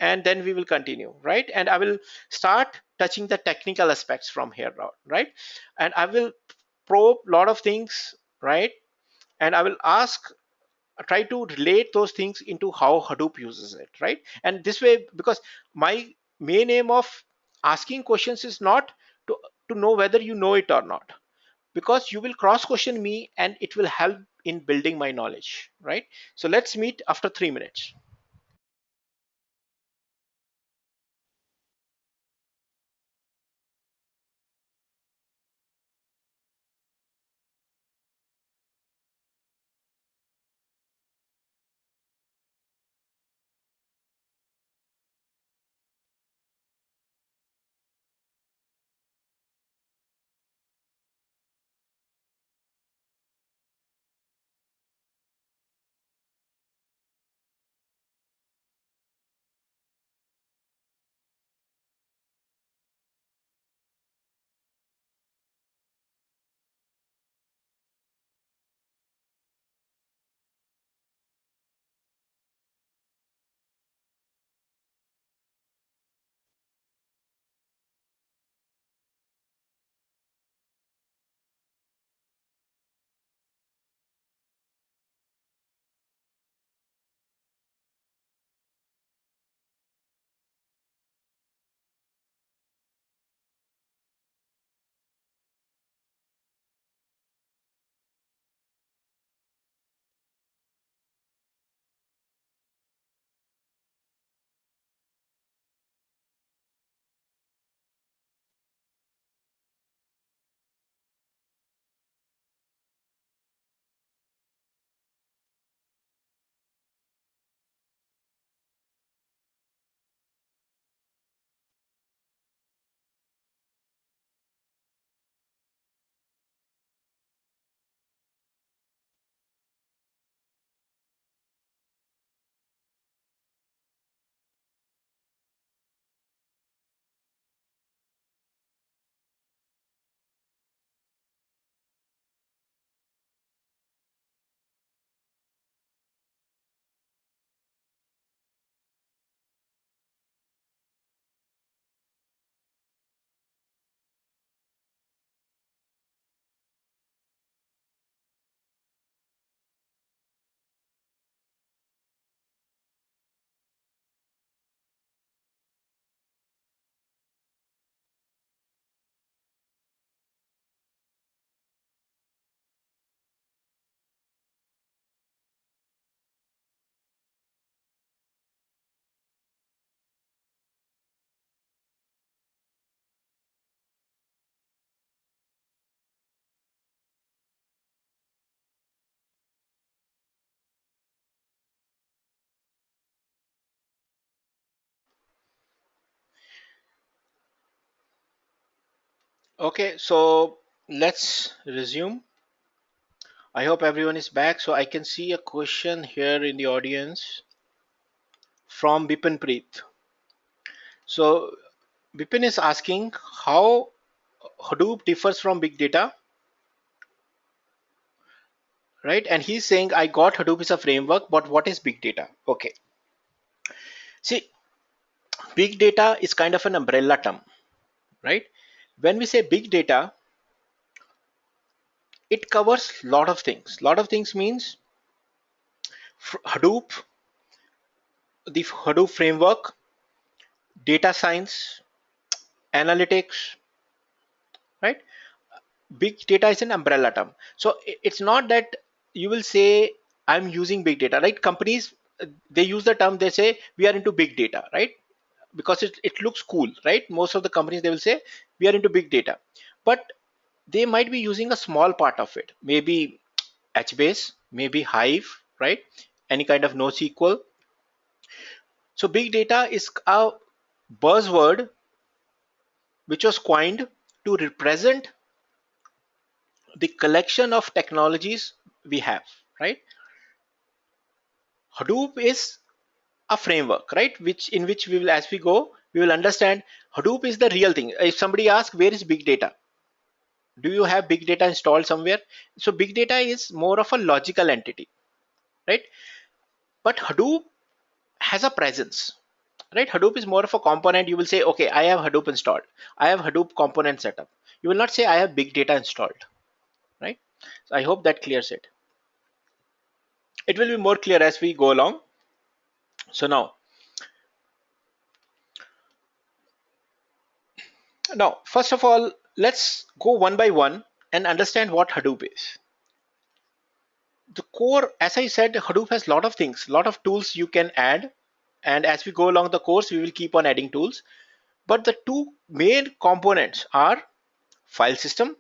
and then we will continue, right? And I will start touching the technical aspects from here on, right? And I will probe a lot of things, right? And I will ask, try to relate those things into how Hadoop uses it, right? And this way, because my main aim of asking questions is not to, to know whether you know it or not, because you will cross question me and it will help in building my knowledge, right? So let's meet after 3 minutes. Okay, so let's resume. I hope everyone is back. So I can see a question here in the audience from Bipin Preet. So Bipin is asking how Hadoop differs from big data, right? And he's saying, I got Hadoop is a framework, but what is big data? Okay. See, big data is kind of an umbrella term, right? When we say big data, it covers a lot of things. Lot of things means Hadoop, the Hadoop framework, data science, analytics, right? Big data is an umbrella term. So it's not that you will say I'm using big data, right? Companies, they use the term, they say we are into big data, right? Because it looks cool, right? Most of the companies, they will say we are into big data, but they might be using a small part of it, maybe HBase, maybe Hive, right? Any kind of NoSQL. So big data is a buzzword which was coined to represent the collection of technologies we have, right? Hadoop is a framework, right? Which in which we will, as we go, we will understand Hadoop is the real thing. If somebody asks, where is big data? Do you have big data installed somewhere? So big data is more of a logical entity, right? But Hadoop has a presence, right? Hadoop is more of a component. You will say, okay, I have Hadoop installed. I have Hadoop component setup. You will not say I have big data installed, right? So I hope that clears it. It will be more clear as we go along. So now, first of all, let's go one by one and understand what Hadoop is. The core, as I said, Hadoop has a lot of things, a lot of tools you can add. And as we go along the course, we will keep on adding tools. But the two main components are file system,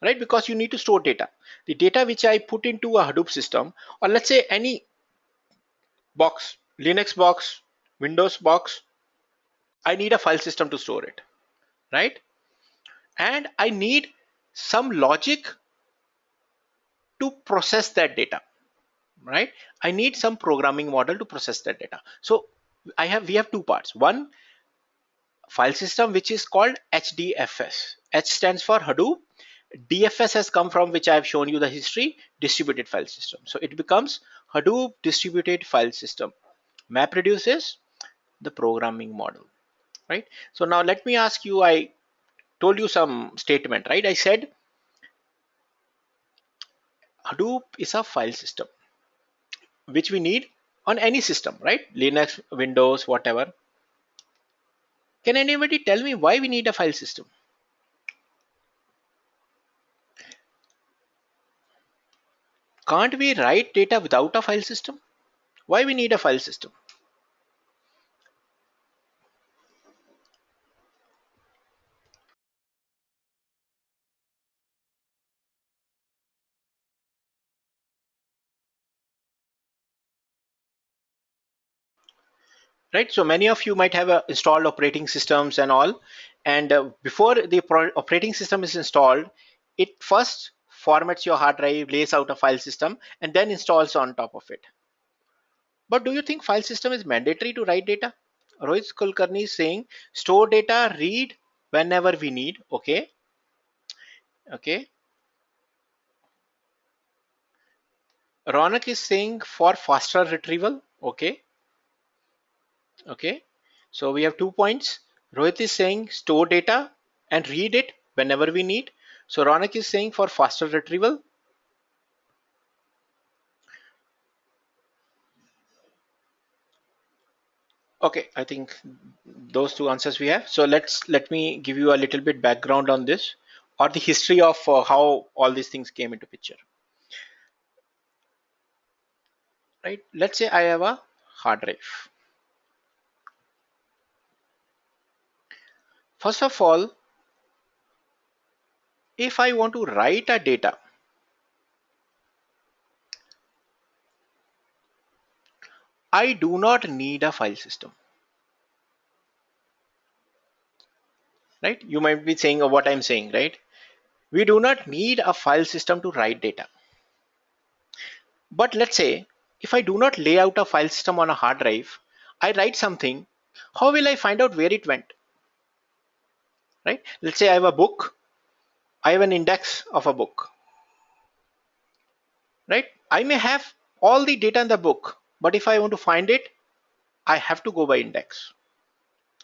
right? Because you need to store data. The data which I put into a Hadoop system, or let's say any box, Linux box, Windows box, I need a file system to store it, right? And I need some logic to process that data, right? I need some programming model to process that data. So we have two parts. One, file system, which is called HDFS. H stands for Hadoop. DFS has come from, which I have shown you the history, distributed file system. So it becomes Hadoop distributed file system. Map reduces the programming model, right? So now let me ask you, I told you some statement, right? I said Hadoop is a file system which we need on any system, right? Linux, Windows, whatever. Can anybody tell me why we need a file system? Can't we write data without a file system? Why we need a file system? Right, so many of you might have installed operating systems and all, and before the operating system is installed, it first formats your hard drive, lays out a file system, and then installs on top of it. But do you think file system is mandatory to write data? Rohit Kulkarni is saying store data, read whenever we need. Okay, okay. Ronak is saying for faster retrieval. Okay, okay. So we have 2 points. Rohit is saying store data and read it whenever we need. So Ronak is saying for faster retrieval. Okay, I think those two answers we have. So let me give you a little bit background on this, or the history of how all these things came into picture. Right? Let's say I have a hard drive. First of all, if I want to write a data, I do not need a file system. right? You might be saying what I'm saying, right? We do not need a file system to write data. But let's say if I do not lay out a file system on a hard drive, I write something, how will I find out where it went, right? Let's say I have a book, I have an index of a book, right? I may have all the data in the book, but if I want to find it, I have to go by index.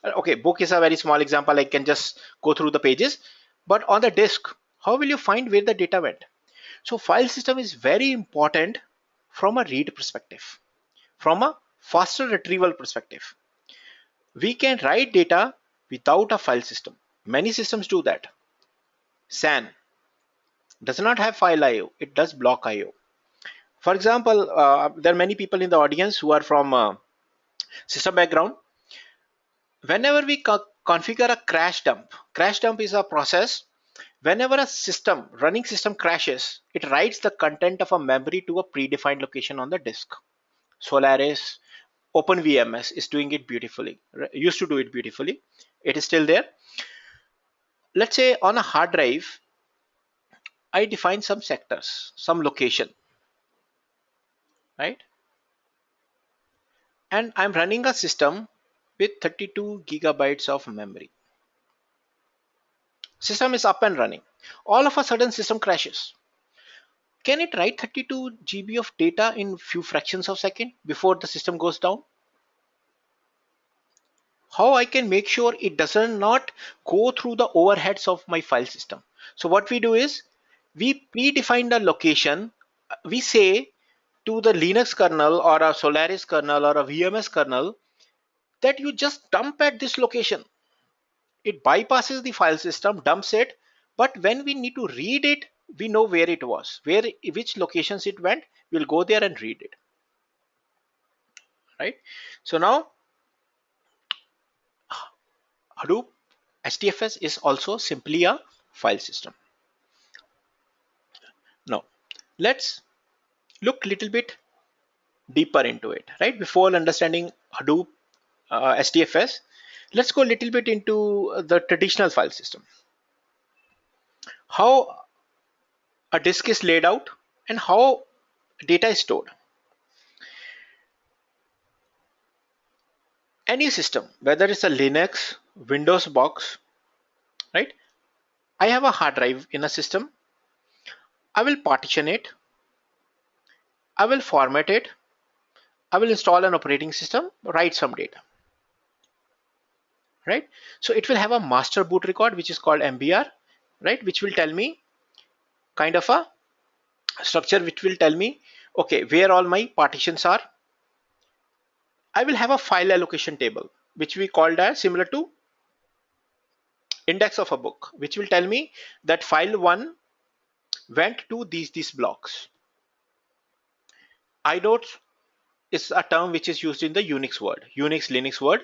Okay, book is a very small example. I can just go through the pages, but on the disk, how will you find where the data went? So file system is very important from a read perspective, from a faster retrieval perspective. We can write data without a file system. Many systems do that. SAN does not have file IO, it does block IO. For example, there are many people in the audience who are from system background. Whenever we configure a crash dump is a process. Whenever a system, running system crashes, it writes the content of a memory to a predefined location on the disk. Solaris, OpenVMS is doing it beautifully, used to do it beautifully. It is still there. Let's say on a hard drive, I define some sectors, some location, right? And I'm running a system with 32 gigabytes of memory. System is up and running. All of a sudden system crashes. Can it write 32 GB of data in few fractions of second before the system goes down? How I can make sure it does not go through the overheads of my file system? So what we do is we predefine the location. We say to the Linux kernel or a Solaris kernel or a VMS kernel that you just dump at this location. It bypasses the file system, dumps it, but when we need to read it, we know where it was, which locations it went. We'll go there and read it, right? So now Hadoop HDFS is also simply a file system. Now let's look a little bit deeper into it, right? Before understanding Hadoop HDFS, let's go a little bit into the traditional file system. How a disk is laid out and how data is stored. Any system, whether it's a Linux, Windows box, right? I have a hard drive in a system. I will partition it. I will format it. I will install an operating system, write some data, right? So it will have a master boot record, which is called MBR, right? Which will tell me kind of a structure, which will tell me, okay, where all my partitions are. I will have a file allocation table, which we called as similar to index of a book, which will tell me that file 1 went to these blocks. Inodes is a term which is used in the Unix world, Unix Linux world.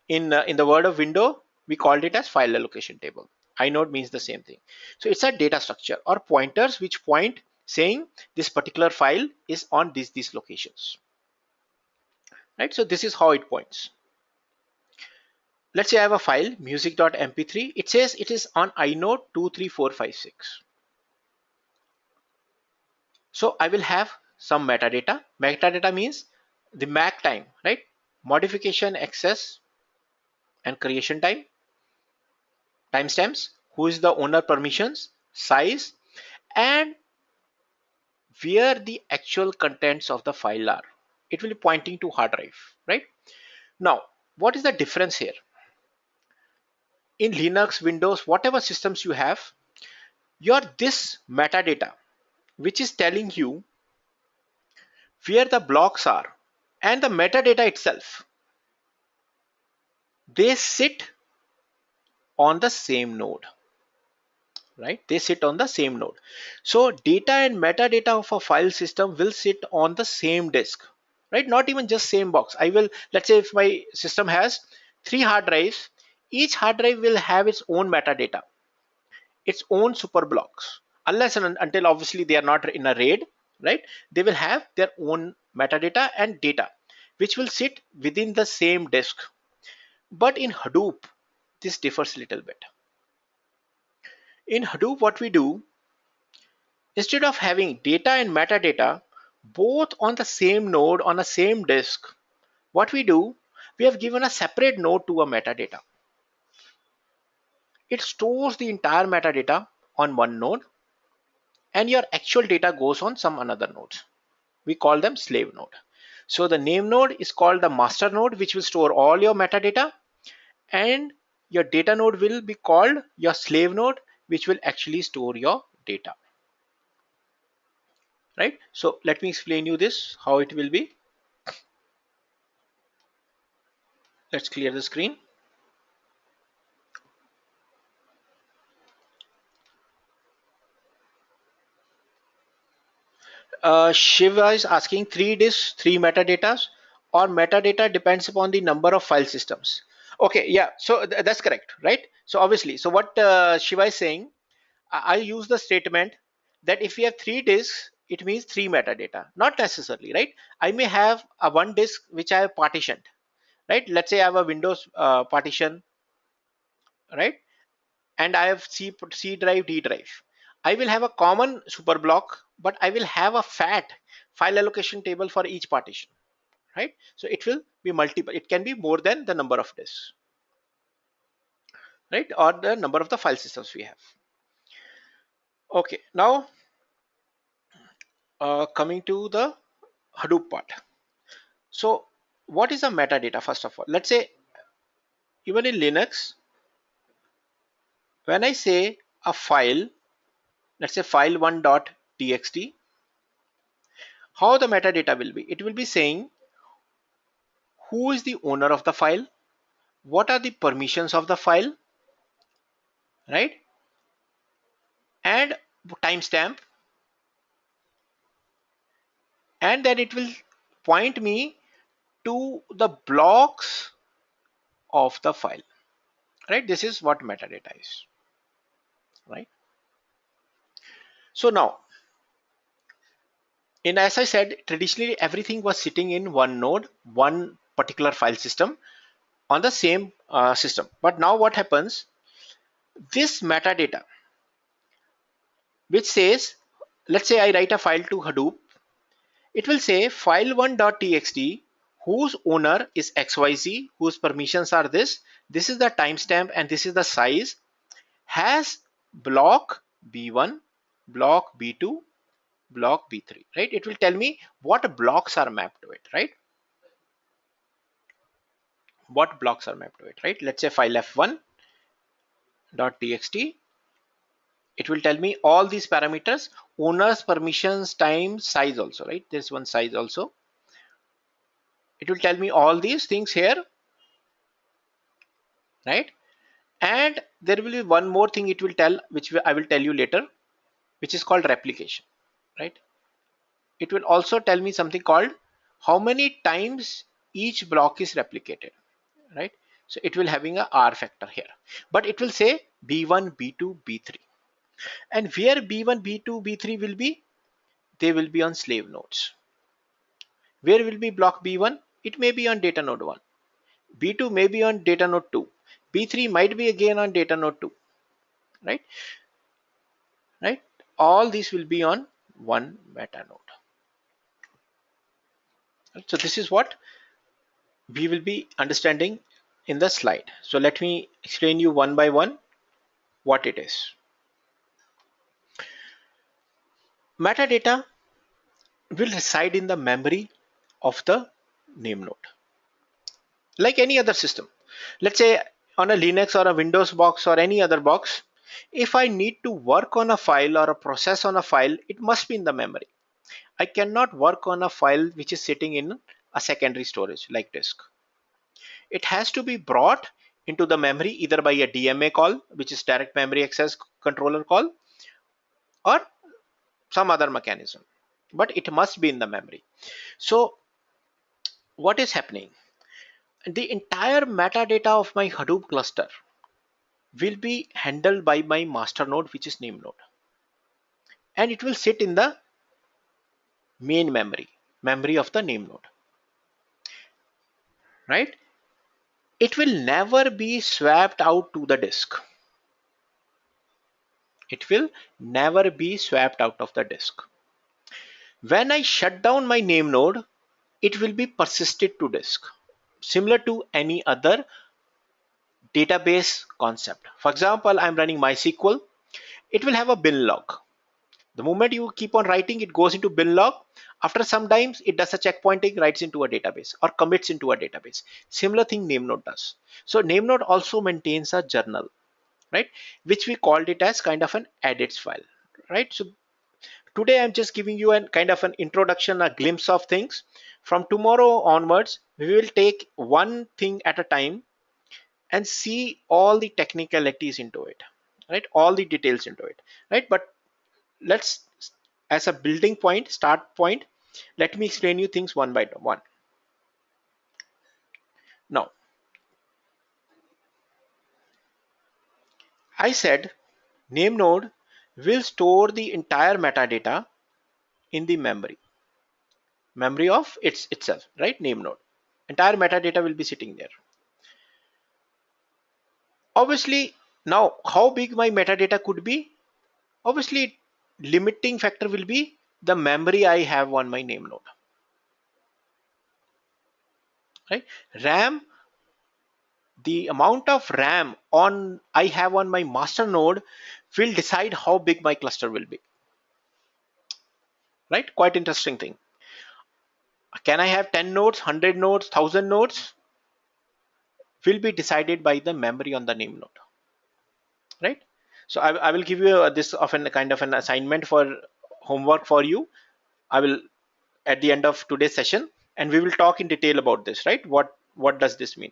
In the world of window, we called it as file allocation table. Inode means the same thing. So it's a data structure or pointers which point saying this particular file is on these locations, right? So this is how it points. Let's say I have a file music.mp3. It says it is on inode 23456. So I will have some metadata. Metadata means the MAC time, right? Modification, access, and creation time, timestamps, who is the owner, permissions, size, and where the actual contents of the file are. It will be pointing to hard drive, right? Now, what is the difference here? In Linux, Windows, whatever systems you have, your this metadata, which is telling you where the blocks are, and the metadata itself, they sit on the same node, right? They sit on the same node. So data and metadata of a file system will sit on the same disk, right? Not even just same box. I will, let's say if my system has 3 hard drives, each hard drive will have its own metadata, its own super blocks, unless and until obviously they are not in a RAID, right? They will have their own metadata and data, which will sit within the same disk. But in Hadoop, this differs a little bit. In Hadoop, what we do, instead of having data and metadata both on the same node on the same disk, what we do, we have given a separate node to a metadata. It stores the entire metadata on one node, and your actual data goes on some another nodes. We call them slave node. So the name node is called the master node, which will store all your metadata, and your data node will be called your slave node, which will actually store your data. Right? So let me explain you this, how it will be. Let's clear the screen. Shiva is asking 3 disks, 3 metadatas, or metadata depends upon the number of file systems. Okay, yeah, so that's correct, right? So obviously, so what Shiva is saying, I use the statement that if we have 3 disks, it means 3 metadata. Not necessarily, right? I may have a one disk which I have partitioned, right? Let's say I have a Windows partition, right? And I have C drive, D drive. I will have a common super block, but I will have a fat file allocation table for each partition, right? So it will be multiple. It can be more than the number of disks, right? Or the number of the file systems we have. Okay, now coming to the Hadoop part. So what is a metadata first of all? Let's say even in Linux, when I say a file, let's say file1.txt, how the metadata will be? It will be saying who is the owner of the file, what are the permissions of the file, right? And timestamp, and then it will point me to the blocks of the file, right? This is what metadata is, right? So now, in as I said, traditionally everything was sitting in one node, one particular file system on the same system. But now what happens? This metadata, which says, let's say I write a file to Hadoop, it will say file1.txt whose owner is XYZ, whose permissions are this is the timestamp, and this is the size, has block B1, block B2, block B3, right? It will tell me what blocks are mapped to it, right? What blocks are mapped to it, right? Let's say file f1.txt. It will tell me all these parameters, owners, permissions, time, size also, right? There's one size also. It will tell me all these things here, right? And there will be one more thing it will tell, which I will tell you later, which is called replication, right? It will also tell me something called how many times each block is replicated, right? So it will having a R factor here, but it will say B1, B2, B3. And where B1, B2, B3 will be, they will be on slave nodes. Where will be block B1? It may be on data node 1. B2 may be on data node 2. B3 might be again on data node 2, right? Right? All these will be on one meta node. Right? So this is what we will be understanding in the slide. So let me explain you one by one what it is. Metadata will reside in the memory of the name node, like any other system. Let's say on a Linux or a Windows box or any other box, if I need to work on a file or a process on a file, it must be in the memory. I cannot work on a file which is sitting in a secondary storage like disk. It has to be brought into the memory either by a DMA call, which is direct memory access controller call, or some other mechanism, but it must be in the memory. So what is happening? The entire metadata of my Hadoop cluster will be handled by my master node, which is name node, and it will sit in the main memory of the name node, right? It will never be swapped out to the disk. It will never be swapped out of the disk. When I shut down my name node, it will be persisted to disk, similar to any other database concept. For example, I'm running MySQL. It will have a bin log. The moment you keep on writing, it goes into bin log. After some times, it does a checkpointing, writes into a database or commits into a database. Similar thing name node does. So name node also maintains a journal, right? Which we called it as kind of an edits file, right? So today I'm just giving you a kind of an introduction, a glimpse of things. From tomorrow onwards, we will take one thing at a time and see all the technicalities into it, right? All the details into it, right? But let's, as a building point, start point, let me explain you things one by one. Now, I said name node will store the entire metadata in the memory of itself, right? Name node, entire metadata will be sitting there. Obviously, now how big my metadata could be? Obviously, limiting factor will be the memory I have on my name node, right? RAM, the amount of RAM on I have on my master node will decide how big my cluster will be, right? Quite interesting thing. Can I have 10 nodes, 100 nodes, 1000 nodes? Will be decided by the memory on the name node, right? So I will give you this often kind of an assignment for homework for you. I will at the end of today's session, and we will talk in detail about this, right? What does this mean?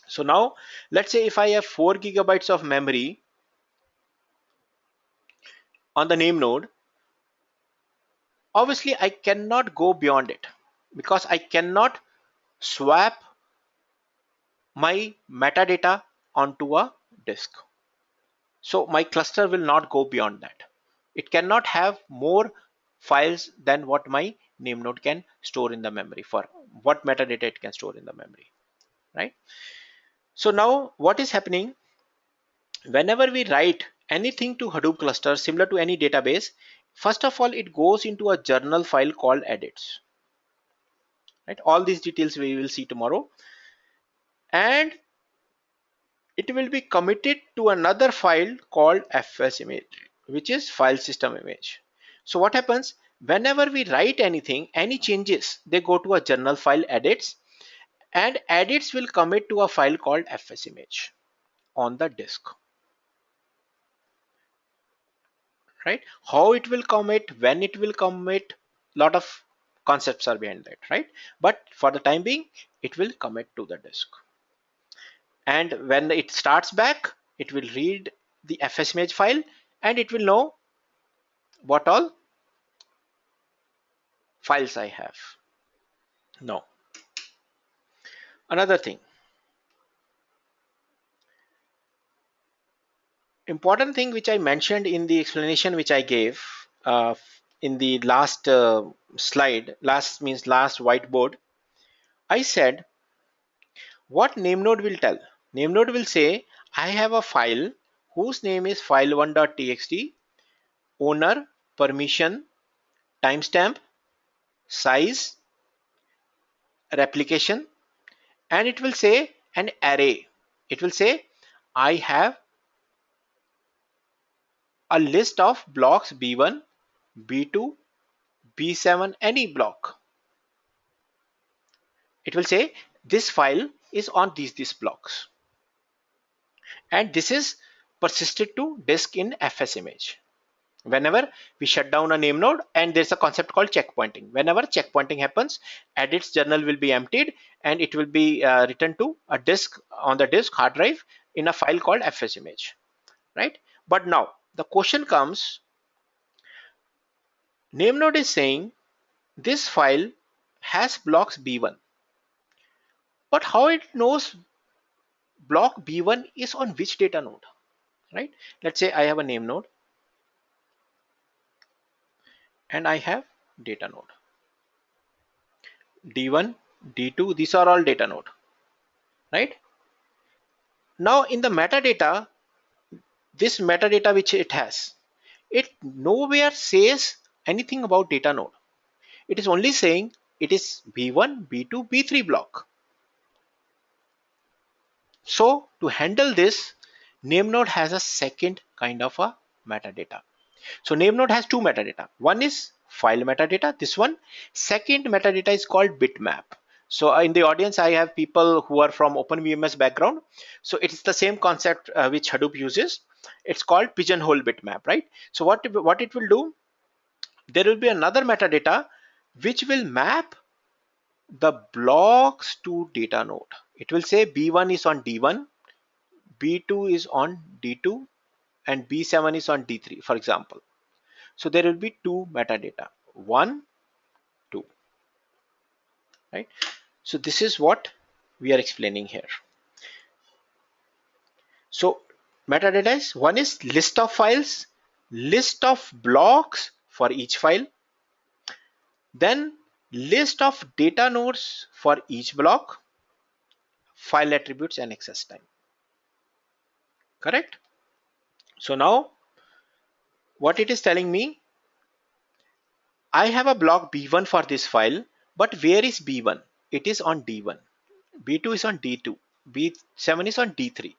So now let's say if I have 4 gigabytes of memory on the name node, obviously I cannot go beyond it because I cannot swap my metadata onto a disk. So my cluster will not go beyond that. It cannot have more files than what my name node can store in the memory, for what metadata it can store in the memory, right? So now what is happening, whenever we write anything to Hadoop cluster similar to any database, first of all it goes into a journal file called edits, right? All these details we will see tomorrow, and it will be committed to another file called fs image, which is file system image. So what happens, whenever we write anything, any changes, they go to a journal file edits, and edits will commit to a file called fs image on the disk, right? How it will commit, when it will commit, lot of concepts are behind that, right? But for the time being, it will commit to the disk, and when it starts back, it will read the fsimage file, and it will know what all files I have. Now, another thing, important thing which I mentioned in the explanation which I gave in the last slide, last means last whiteboard, I said what name node will tell. Name node will say, I have a file whose name is file1.txt, owner, permission, timestamp, size, replication, and it will say an array. It will say, I have a list of blocks B1, B2, B7, any block. It will say this file is on these blocks, and this is persisted to disk in fs image. Whenever we shut down a name node, and there's a concept called checkpointing. Whenever checkpointing happens, edits journal will be emptied, and it will be written to a disk, on the disk hard drive, in a file called fs image, right? But now the question comes, name node is saying this file has blocks B1, but how it knows block B1 is on which data node, right? Let's say I have a name node and I have data node D1, D2, these are all data node, right? Now in the metadata, this metadata which it has, it nowhere says anything about data node. It is only saying it is B1, B2, B3 block. So to handle this, name node has a second kind of a metadata. So name node has two metadata. One is file metadata, this one. Second metadata is called bitmap. So in the audience, I have people who are from OpenVMS background. So it's the same concept which Hadoop uses. It's called pigeonhole bitmap, right? So what it will do, there will be another metadata which will map the blocks to data node. It will say B1 is on D1, B2 is on D2, and B7 is on D3, for example. So there will be two metadata, 1, 2, right? So this is what we are explaining here. So metadata is, one is list of files, list of blocks for each file, then list of data nodes for each block, file attributes and access time. Correct? So now what it is telling me, I have a block B1 for this file, but where is B1? It is on D1. B2 is on D2. B7 is on D3.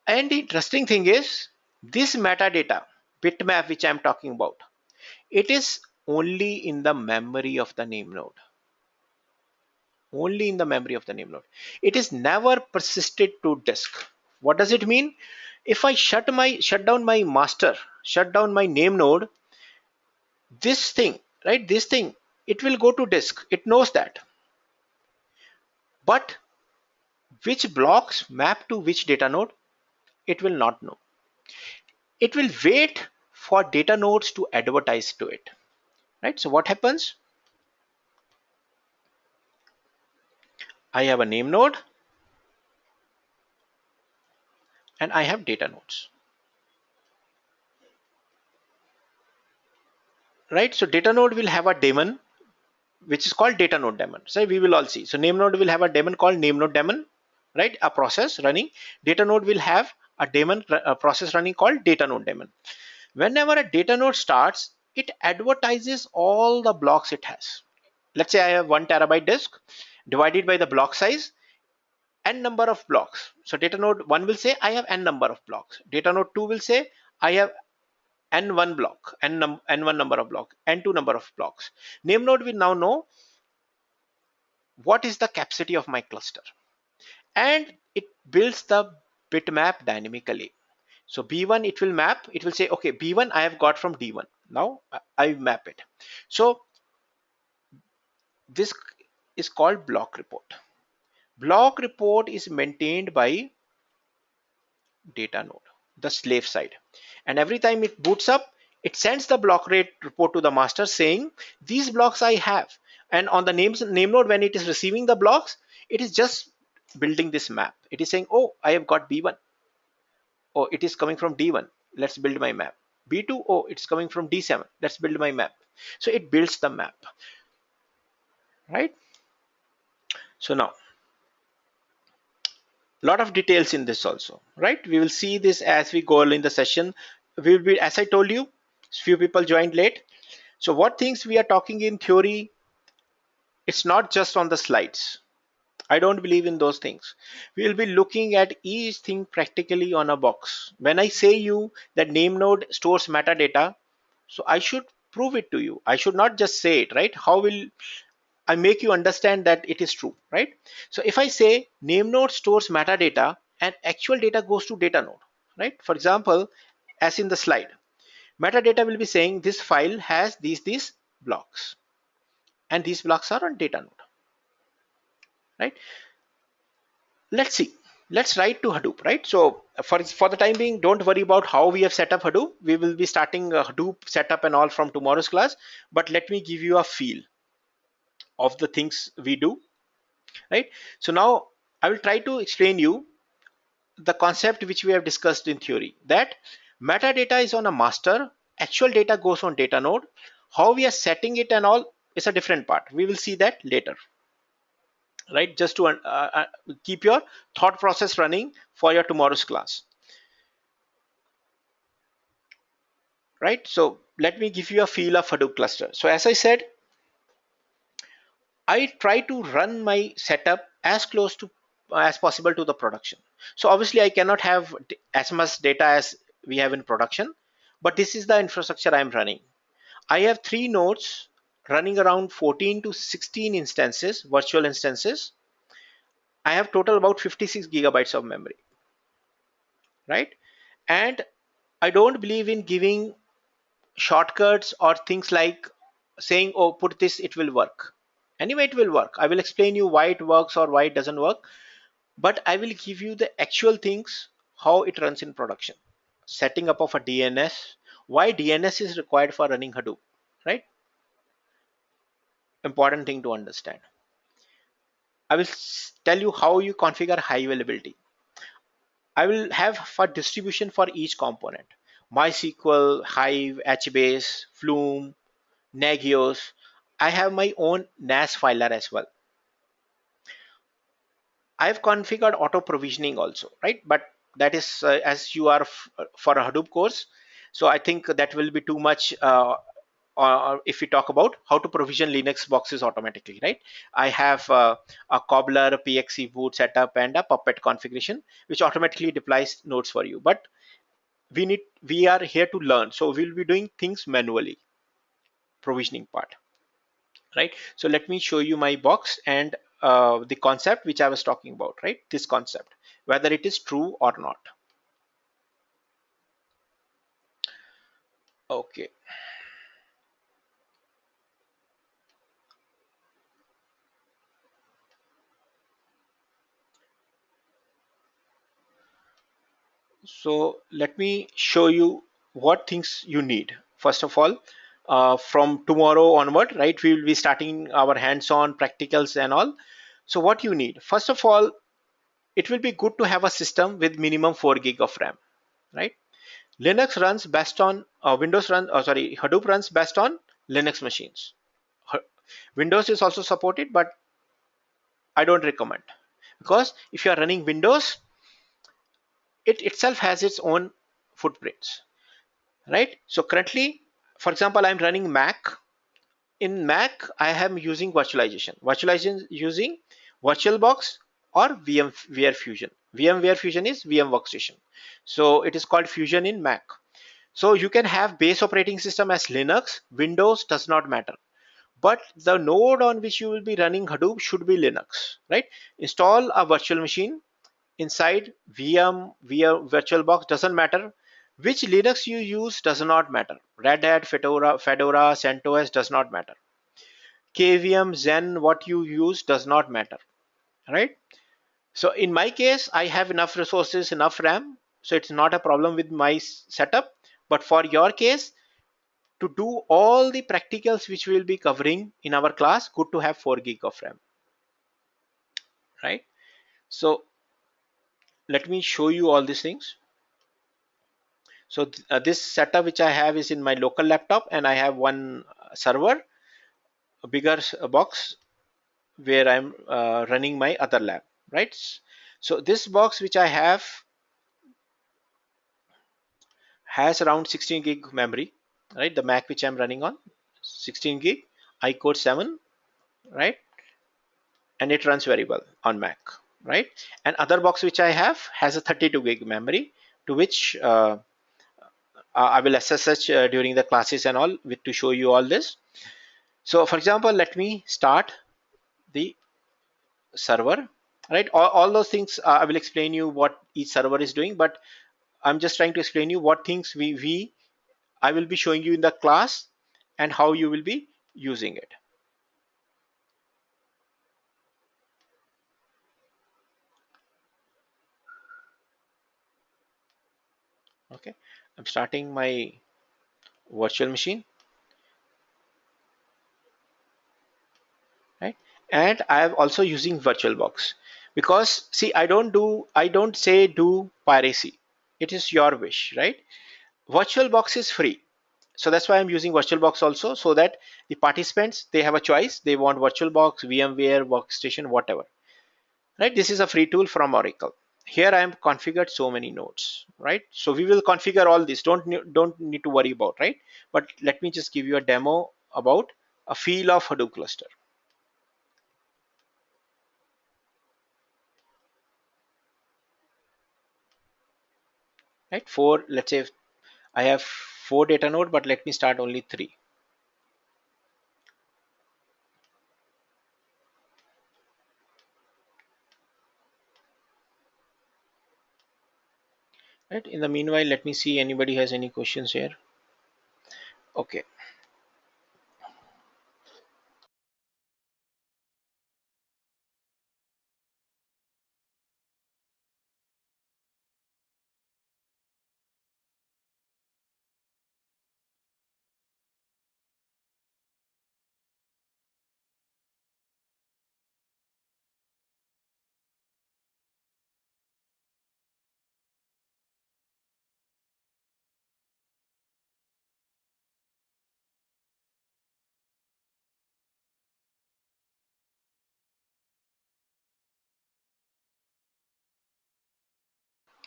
And the interesting thing is, this metadata, bitmap which I am talking about, it is only in the memory of the name node. Only in the memory of the name node. It is never persisted to disk. What does it mean? If I shut down my master, shut down my name node, this thing, right? This thing, it will go to disk. It knows that. But which blocks map to which data node, it will not know. It will wait for data nodes to advertise to it, right? So what happens? I have a name node and I have data nodes, right? So data node will have a daemon which is called data node daemon. So we will all see. So name node will have a daemon called name node daemon, right? A process running. Data node will have a daemon, a process running called data node daemon. Whenever a data node starts, it advertises all the blocks it has. Let's say I have 1 terabyte disk, divided by the block size, n number of blocks. So data node 1 will say I have n number of blocks. Data node 2 will say I have n1 block, n1 number of block, n2 number of blocks. Name node will now know what is the capacity of my cluster, and it builds the bitmap dynamically. So B1, it will map, it will say, okay, B1 I have got from D1. Now I map it. So this is called block report. Block report is maintained by data node, the slave side. And every time it boots up, it sends the block rate report to the master saying, these blocks I have. And on the name node, when it is receiving the blocks, it is just building this map. It is saying, oh, I have got B1. Oh, it is coming from D1. Let's build my map. B2, oh, it's coming from D7. Let's build my map. So it builds the map, right? So now, lot of details in this also, right? We will see this as we go in the session. We will be, as I told you, few people joined late. So what things we are talking in theory, it's not just on the slides. I don't believe in those things. We will be looking at each thing practically on a box. When I say you that name node stores metadata, so I should prove it to you. I should not just say it, right? How will I make you understand that it is true, right? So if I say name node stores metadata and actual data goes to data node, right? For example, as in the slide, metadata will be saying this file has these blocks, and these blocks are on data node, right? Let's see. Let's write to Hadoop, right? So for the time being, don't worry about how we have set up Hadoop. We will be starting a Hadoop setup and all from tomorrow's class. But let me give you a feel of the things we do, right? So now I will try to explain you the concept which we have discussed in theory, that metadata is on a master, actual data goes on data node. How we are setting it and all is a different part. We will see that later, right? Just to keep your thought process running for your tomorrow's class. right? So let me give you a feel of Hadoop cluster. So as I said, I try to run my setup as close to as possible to the production. So obviously I cannot have as much data as we have in production, but this is the infrastructure I'm running. I have 3 nodes running around 14 to 16 instances, virtual instances. I have total about 56 gigabytes of memory, right? And I don't believe in giving shortcuts or things like saying, oh, put this, it will work. Anyway, it will work. I will explain you why it works or why it doesn't work, but I will give you the actual things, how it runs in production. Setting up of a DNS, why DNS is required for running Hadoop, right? Important thing to understand. I will tell you how you configure high availability. I will have for distribution for each component. MySQL, Hive, HBase, Flume, Nagios. I have my own NAS filer as well. I've configured auto provisioning also, right? But that is as you are for a Hadoop course. So I think that will be too much if we talk about how to provision Linux boxes automatically, right? I have a cobbler, PXE boot setup, and a Puppet configuration, which automatically deploys nodes for you. But we are here to learn, so we'll be doing things manually, provisioning part, right? So let me show you my box and the concept which I was talking about, right? This concept, whether it is true or not. Okay, so let me show you what things you need. First of all, from tomorrow onward, right, we will be starting our hands-on practicals and all. So what you need, first of all, it will be good to have a system with minimum 4 gig of RAM, right? Linux runs best on Windows run, sorry, Hadoop runs best on Linux machines. Windows is also supported, but I don't recommend, because if you are running Windows, it itself has its own footprints, right? So currently, for example, I'm running Mac. In Mac, I am using virtualization. Virtualization using VirtualBox or VMware Fusion. VMware Fusion is VM Workstation. So it is called Fusion in Mac. So you can have base operating system as Linux, Windows does not matter. But the node on which you will be running Hadoop should be Linux, right? Install a virtual machine inside VM, VirtualBox, doesn't matter. Which Linux you use does not matter. Red Hat, Fedora, CentOS does not matter. KVM, Zen, what you use does not matter, right? So in my case, I have enough resources, enough RAM, so it's not a problem with my setup. But for your case, to do all the practicals which we will be covering in our class, good to have 4 gig of RAM, right? So let me show you all these things. So this setup which I have is in my local laptop, and I have one server, a bigger box where I'm running my other lab, right? So this box which I have has around 16 gig memory, right? The Mac which I'm running on, 16 gig, iCode 7, right? And it runs very well on Mac, right? And other box which I have has a 32 gig memory, to which I will SSH during the classes and all to show you all this. So for example, let me start the server, right? All those things I will explain you what each server is doing, but I'm just trying to explain you what things I will be showing you in the class and how you will be using it. Okay, I'm starting my virtual machine, right? And I am also using VirtualBox, because see, I don't say do piracy. It is your wish, right? VirtualBox is free. So that's why I'm using VirtualBox also, so that the participants, they have a choice. They want VirtualBox, VMware, Workstation, whatever, right? This is a free tool from Oracle. here I am configured so many nodes, right? So we will configure all this. Don't need to worry about, right? But let me just give you a demo about a feel of Hadoop cluster, right? Four, let's say I have four data node, but let me start only three, right? In the meanwhile, let me see anybody has any questions here. Okay,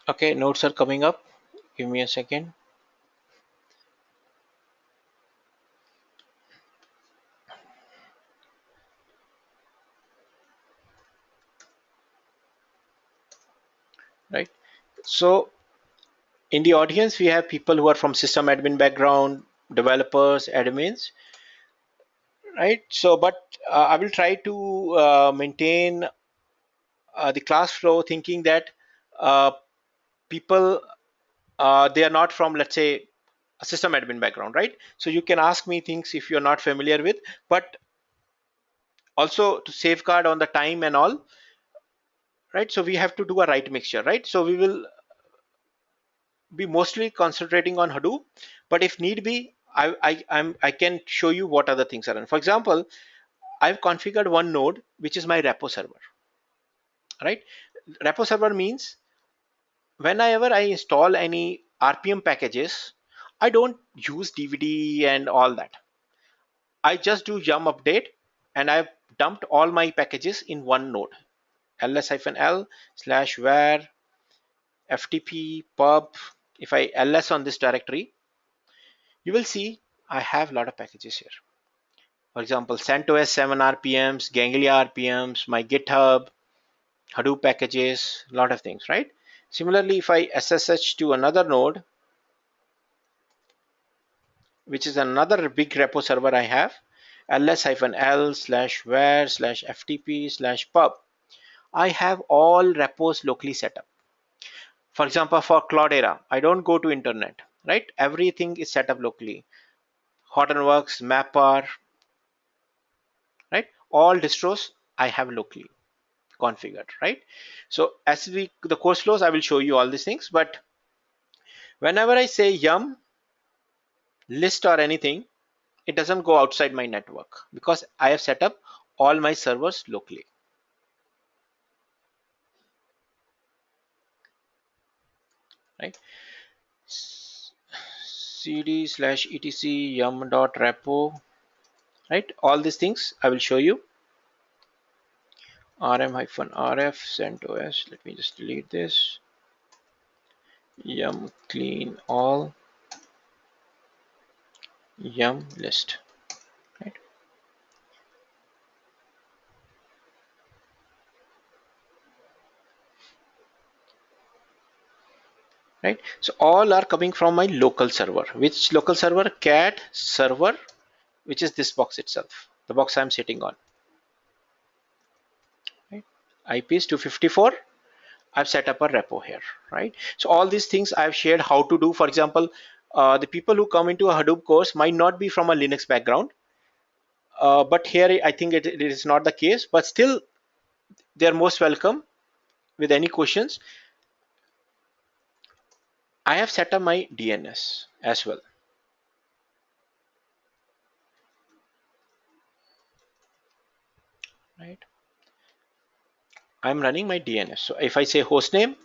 okay, nodes are coming up. Give me a second. Right. So in the audience, we have people who are from system admin background, developers, admins, right? So, but I will try to maintain the class flow, thinking that uh, people they are not from, let's say, a system admin background, right? So you can ask me things if you're not familiar with, but also to safeguard on the time and all, right? So we have to do a right mixture, right? So we will be mostly concentrating on Hadoop, but if need be, I can show you what other things are. And for example, I've configured one node which is my repo server, right? Repo server means whenever I install any RPM packages, I don't use DVD and all that. I just do yum update, and I've dumped all my packages in one node, ls-l slash var ftp pub. If I ls on this directory, you will see I have a lot of packages here. For example, CentOS 7 RPMs, Ganglia RPMs, my GitHub, Hadoop packages, a lot of things, right? Similarly, if I SSH to another node, which is another big repo server I have, ls-l slash var slash ftp slash pub, I have all repos locally set up. For example, for Cloudera, I don't go to internet, right? Everything is set up locally. Hortonworks, Mapper, right? All distros I have locally configured, right? So as the course flows, I will show you all these things, but whenever I say yum list or anything, it doesn't go outside my network because I have set up all my servers locally, right? cd slash etc yum dot repo, right? All these things I will show you. rm hyphen rf CentOS. Let me just delete this. Yum clean all yum list, right? Right, so all are coming from my local server. Which local server? Cat server, which is this box itself, the box I'm sitting on, right? IP is 254. I've set up a repo here, right? So all these things I've shared how to do. For example, the people who come into a Hadoop course might not be from a Linux background, but here I think it is not the case, but still they're most welcome with any questions. I have set up my DNS as well, right? I'm running my DNS. So if I say hostname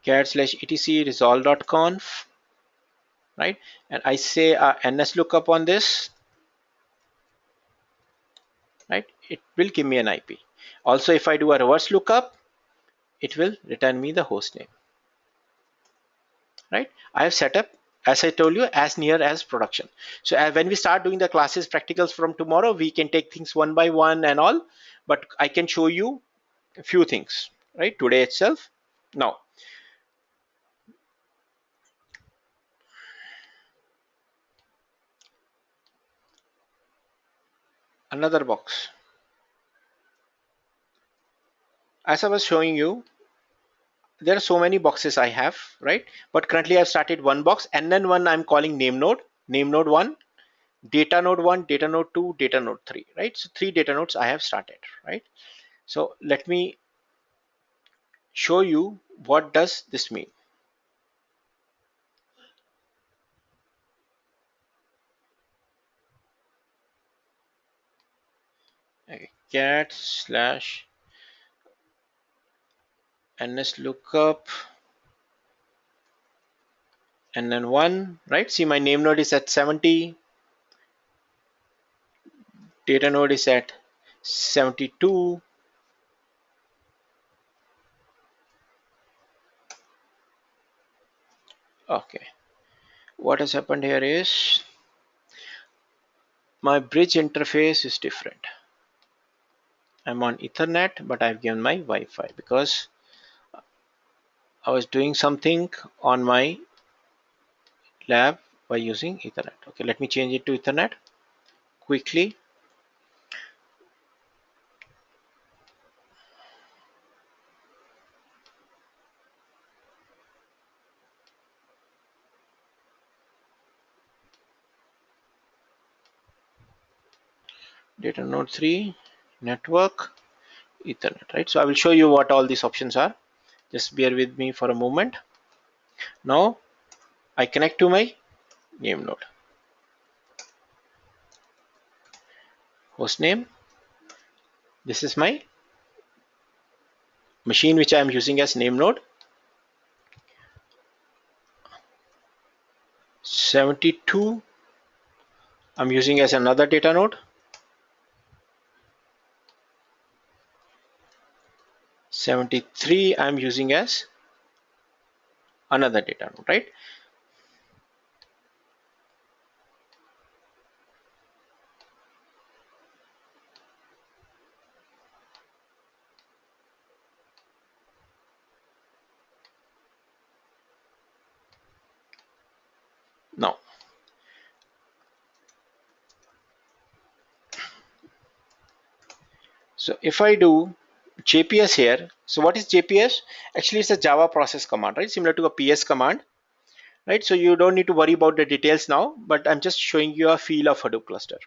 cat slash etc resolve.conf, right? And I say ns lookup on this, right? It will give me an IP. Also, if I do a reverse lookup, it will return me the host name, right? I have set up, as I told you, as near as production. So when we start doing the classes practicals from tomorrow, we can take things one by one and all, but I can show you a few things, right, today itself. Now, another box. As I was showing you, there are so many boxes I have, right? But currently I've started one box, and then one I'm calling name node 1, data node 1, data node 2, data node 3, right? So 3 data nodes I have started, right? So let me show you what does this mean. Okay, cat slash ns lookup and then 1, right? See, my name node is at 70, data node is at 72. Okay, what has happened here is my bridge interface is different. I'm on Ethernet, but I've given my Wi-Fi because I was doing something on my lab by using Ethernet. Okay, let me change it to Ethernet quickly. Data node 3, network, Ethernet, right? So I will show you what all these options are. Just bear with me for a moment. Now I connect to my name node. Host name. This is my machine which I am using as name node. 72 I'm using as another data node. 73 I'm using as another data node, right? Now, so if I do JPS here, so what is JPS? Actually, it's a Java process command, right? Similar to a PS command, right? So you don't need to worry about the details now, but I'm just showing you a feel of Hadoop cluster.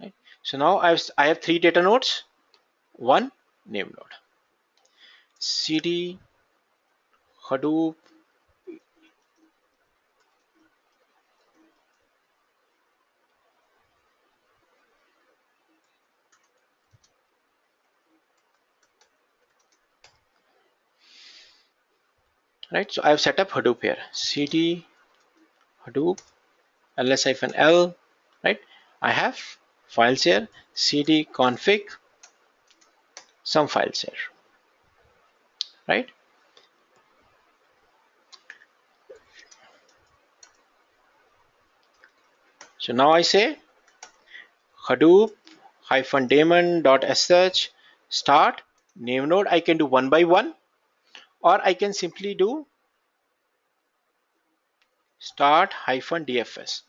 Right? So now I have 3 data nodes, 1 name node. CD Hadoop, right? So I've set up Hadoop here. CD Hadoop ls-l, right? I have files here, cd config, some files here, right? So now I say Hadoop -daemon.sh start name node. I can do one by one, or I can simply do start -dfs.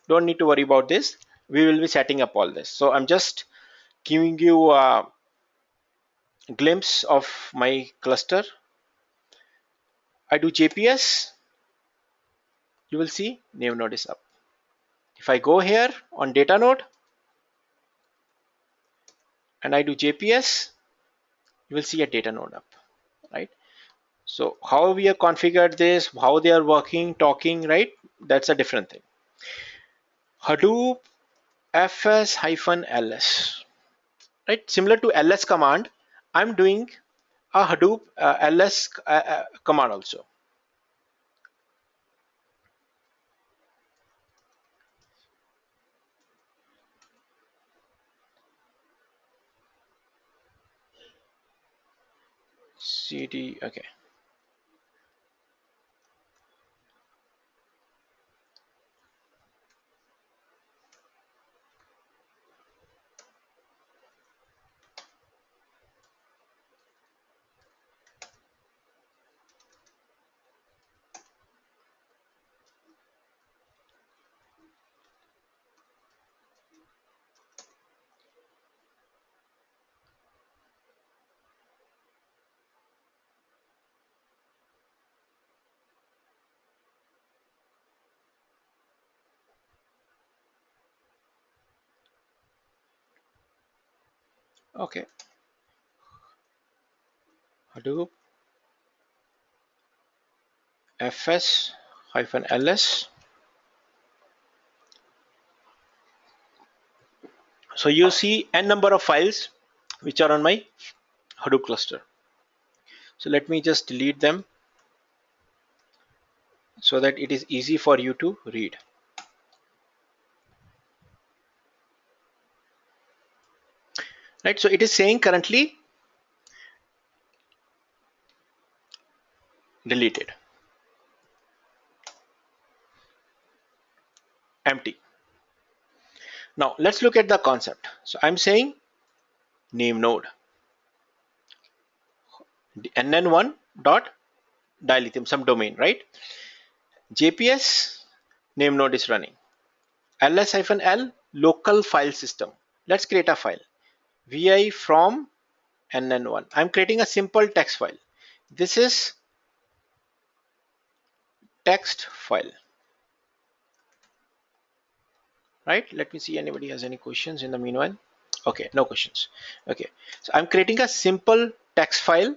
Don't need to worry about this. We will be setting up all this. So I'm just giving you a glimpse of my cluster. I do JPS, you will see name node is up. If I go here on data node and I do JPS, you will see a data node up, right? So how we have configured this, how they are working, talking, right? That's a different thing. Hadoop fs-ls, right? Similar to ls command, I'm doing a Hadoop ls command also. cd, okay. Okay, Hadoop fs hyphen ls. So you see n number of files which are on my Hadoop cluster. So let me just delete them so that it is easy for you to read. Right, so it is saying currently deleted, empty. Now let's look at the concept. So I'm saying name node nn1 dot dilithium, some domain, right? JPS name node is running. ls-l local file system. Let's create a file. vi from nn1. I'm creating a simple text file. This is text file, right? Let me see anybody has any questions in the meanwhile. Okay, no questions. Okay, so I'm creating a simple text file.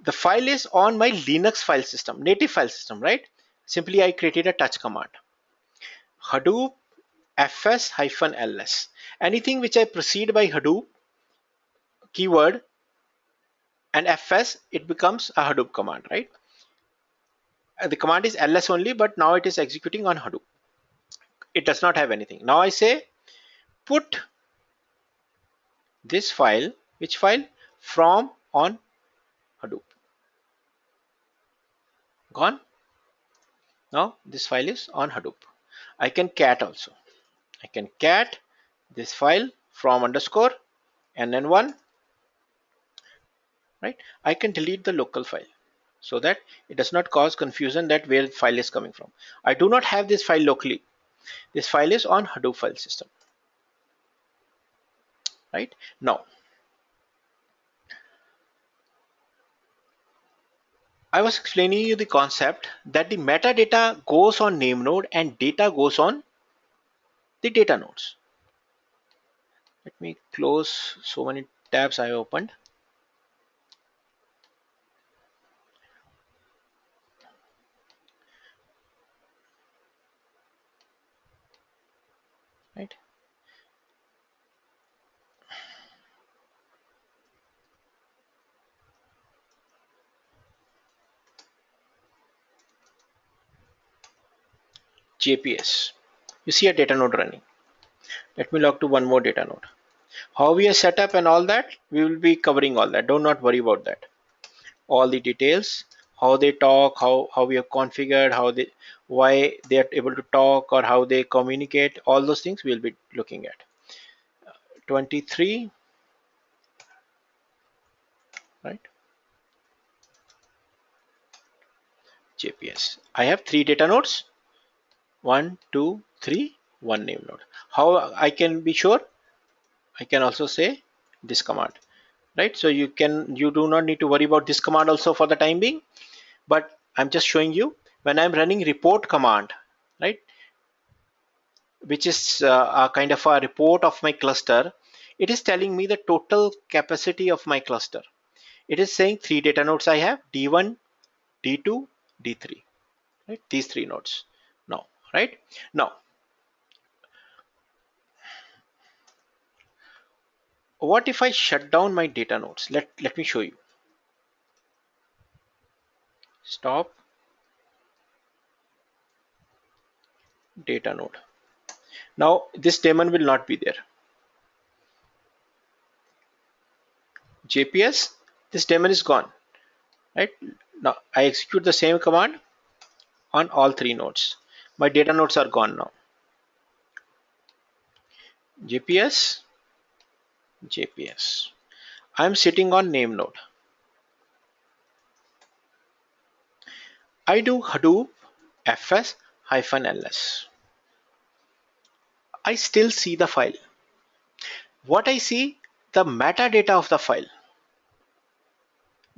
The file is on my Linux file system, native file system, right? Simply I created a touch command. Hadoop fs-ls. Anything which I proceed by Hadoop keyword and fs, it becomes a Hadoop command, right? The command is ls only, but now it is executing on Hadoop. It does not have anything. Now I say put this file, which file? From on Hadoop. Gone. Now this file is on Hadoop. I can cat also. I can cat this file from underscore nn1, right? I can delete the local file so that it does not cause confusion that where the file is coming from. I do not have this file locally. This file is on Hadoop file system, right? Now I was explaining you the concept that the metadata goes on name node and data goes on the data nodes. Let me close so many tabs I opened. Right. JPS. You see a data node running. Let me log to one more data node. How we are set up and all that, we will be covering all that. Do not worry about that. All the details, how they talk, how we have configured, how they, why they are able to talk or how they communicate, all those things we'll be looking at. 23, right? JPS. I have 3 data nodes. 1, 2, 3, 1 name node. How I can be sure? I can also say this command, right? So you do not need to worry about this command also for the time being, but I'm just showing you when I'm running report command, right? Which is a kind of a report of my cluster. It is telling me the total capacity of my cluster. It is saying 3 data nodes I have, D1, D2, D3, right? These 3 nodes now, right? Now What if I shut down my data nodes? Let me show you. Stop data node. Now this daemon will not be there. JPS, this daemon is gone, right? Now I execute the same command on all three nodes. My data nodes are gone now. JPS, JPS. I'm sitting on name node. I do Hadoop fs-ls. I still see the file. What I see, the metadata of the file,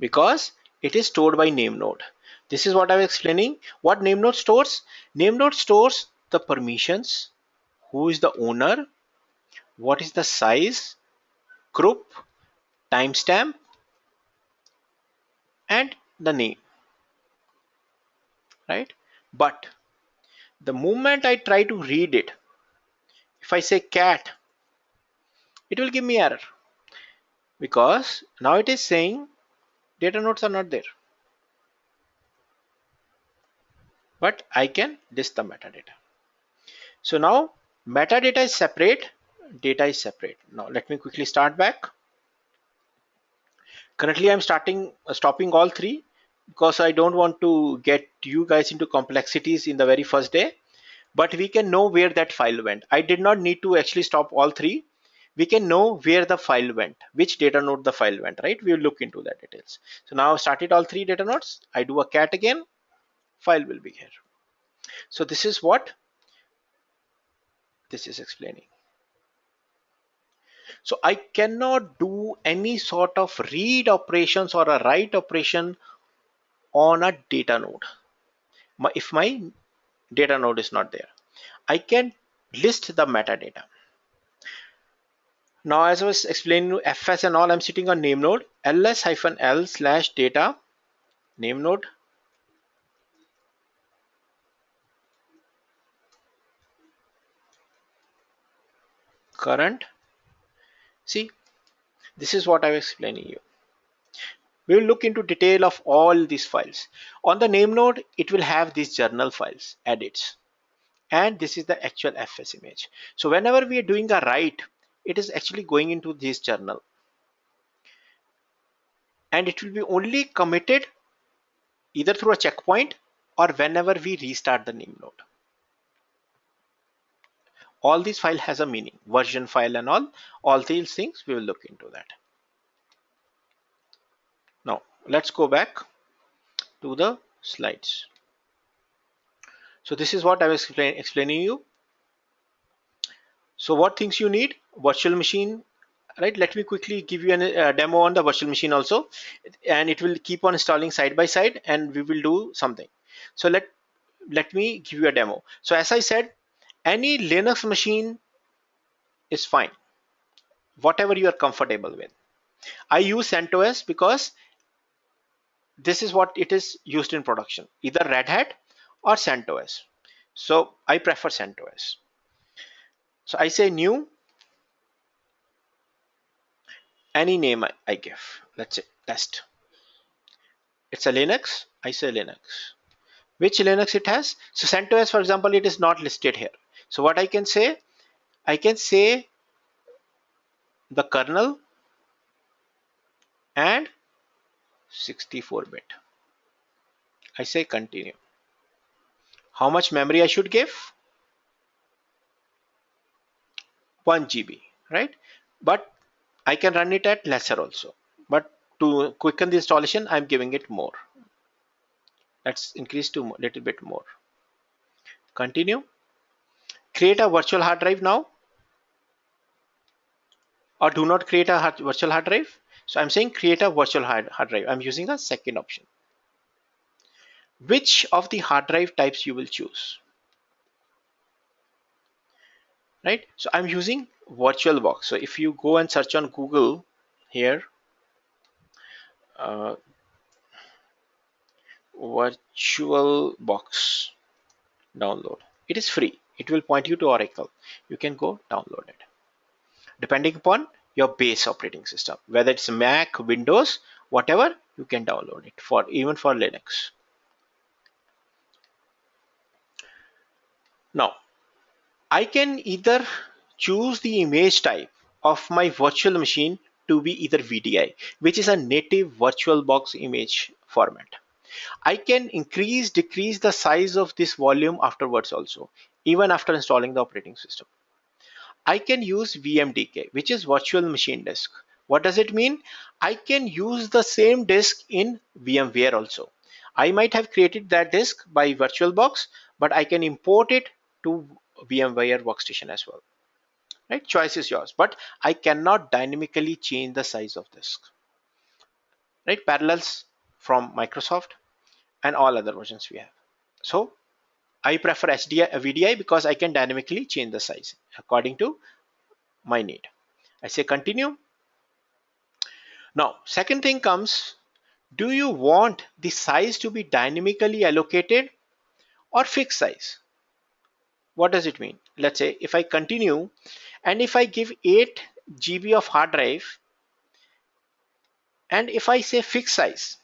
because it is stored by name node. This is what I was explaining. What name node stores? Name node stores the permissions, who is the owner, what is the size, group, timestamp, and the name, right? But the moment I try to read it, if I say cat, it will give me error, because now it is saying data nodes are not there. But I can list the metadata. So now metadata is separate, data is separate. Now let me quickly start back. Currently I'm stopping all three because I don't want to get you guys into complexities in the very first day, but we can know where that file went. I did not need to actually stop all three. We can know where the file went, which data node the file went, right? We will look into that details. So now I've started all three data nodes. I do a cat again, file will be here. So this is what this is explaining. So I cannot do any sort of read operations or a write operation on a data node. If my data node is not there, I can list the metadata. Now, as I was explaining fs and all, I'm sitting on name node, ls-l/data name node, current. See, this is what I was explaining you. We will look into detail of all these files. On the name node, it will have these journal files, edits, and this is the actual fs image. So whenever we are doing a write, it is actually going into this journal, and it will be only committed either through a checkpoint or whenever we restart the name node. All these file has a meaning, version file and all these things, we will look into that. Now let's go back to the slides. So this is what I was explaining you. So what things you need? Virtual machine, right? Let me quickly give you a demo on the virtual machine also, and it will keep on installing side by side, and we will do something. So let me give you a demo. So as I said, any Linux machine is fine, whatever you are comfortable with. I use CentOS because this is what it is used in production, either Red Hat or CentOS. So I prefer CentOS. So I say new, any name I give, let's say test. It's a Linux, I say Linux. Which Linux it has? So CentOS, for example, it is not listed here. So what I can say the kernel and 64-bit. I say continue. How much memory I should give? 1 GB, right? But I can run it at lesser also. But to quicken the installation, I'm giving it more. Let's increase to a little bit more. Continue. Create a virtual hard drive now, or do not create a virtual hard drive. So I'm saying create a virtual hard drive. I'm using the second option. Which of the hard drive types you will choose? Right? So I'm using VirtualBox. So if you go and search on Google here, VirtualBox download. It is free. It will point you to Oracle. You can go download it. Depending upon your base operating system, whether it's Mac, Windows, whatever, you can download it for even for Linux. Now I can either choose the image type of my virtual machine to be either VDI, which is a native VirtualBox image format. I can increase, decrease the size of this volume afterwards also, even after installing the operating system. I can use VMDK, which is virtual machine disk. What does it mean? I can use the same disk in VMware also. I might have created that disk by VirtualBox, but I can import it to VMware workstation as well. Right? Choice is yours, but I cannot dynamically change the size of disk. Right? Parallels from Microsoft and all other versions we have. So I prefer VDI because I can dynamically change the size according to my need. I say continue. Now, second thing comes, do you want the size to be dynamically allocated or fixed size? What does it mean? Let's say if I continue and if I give 8 GB of hard drive and if I say fixed size,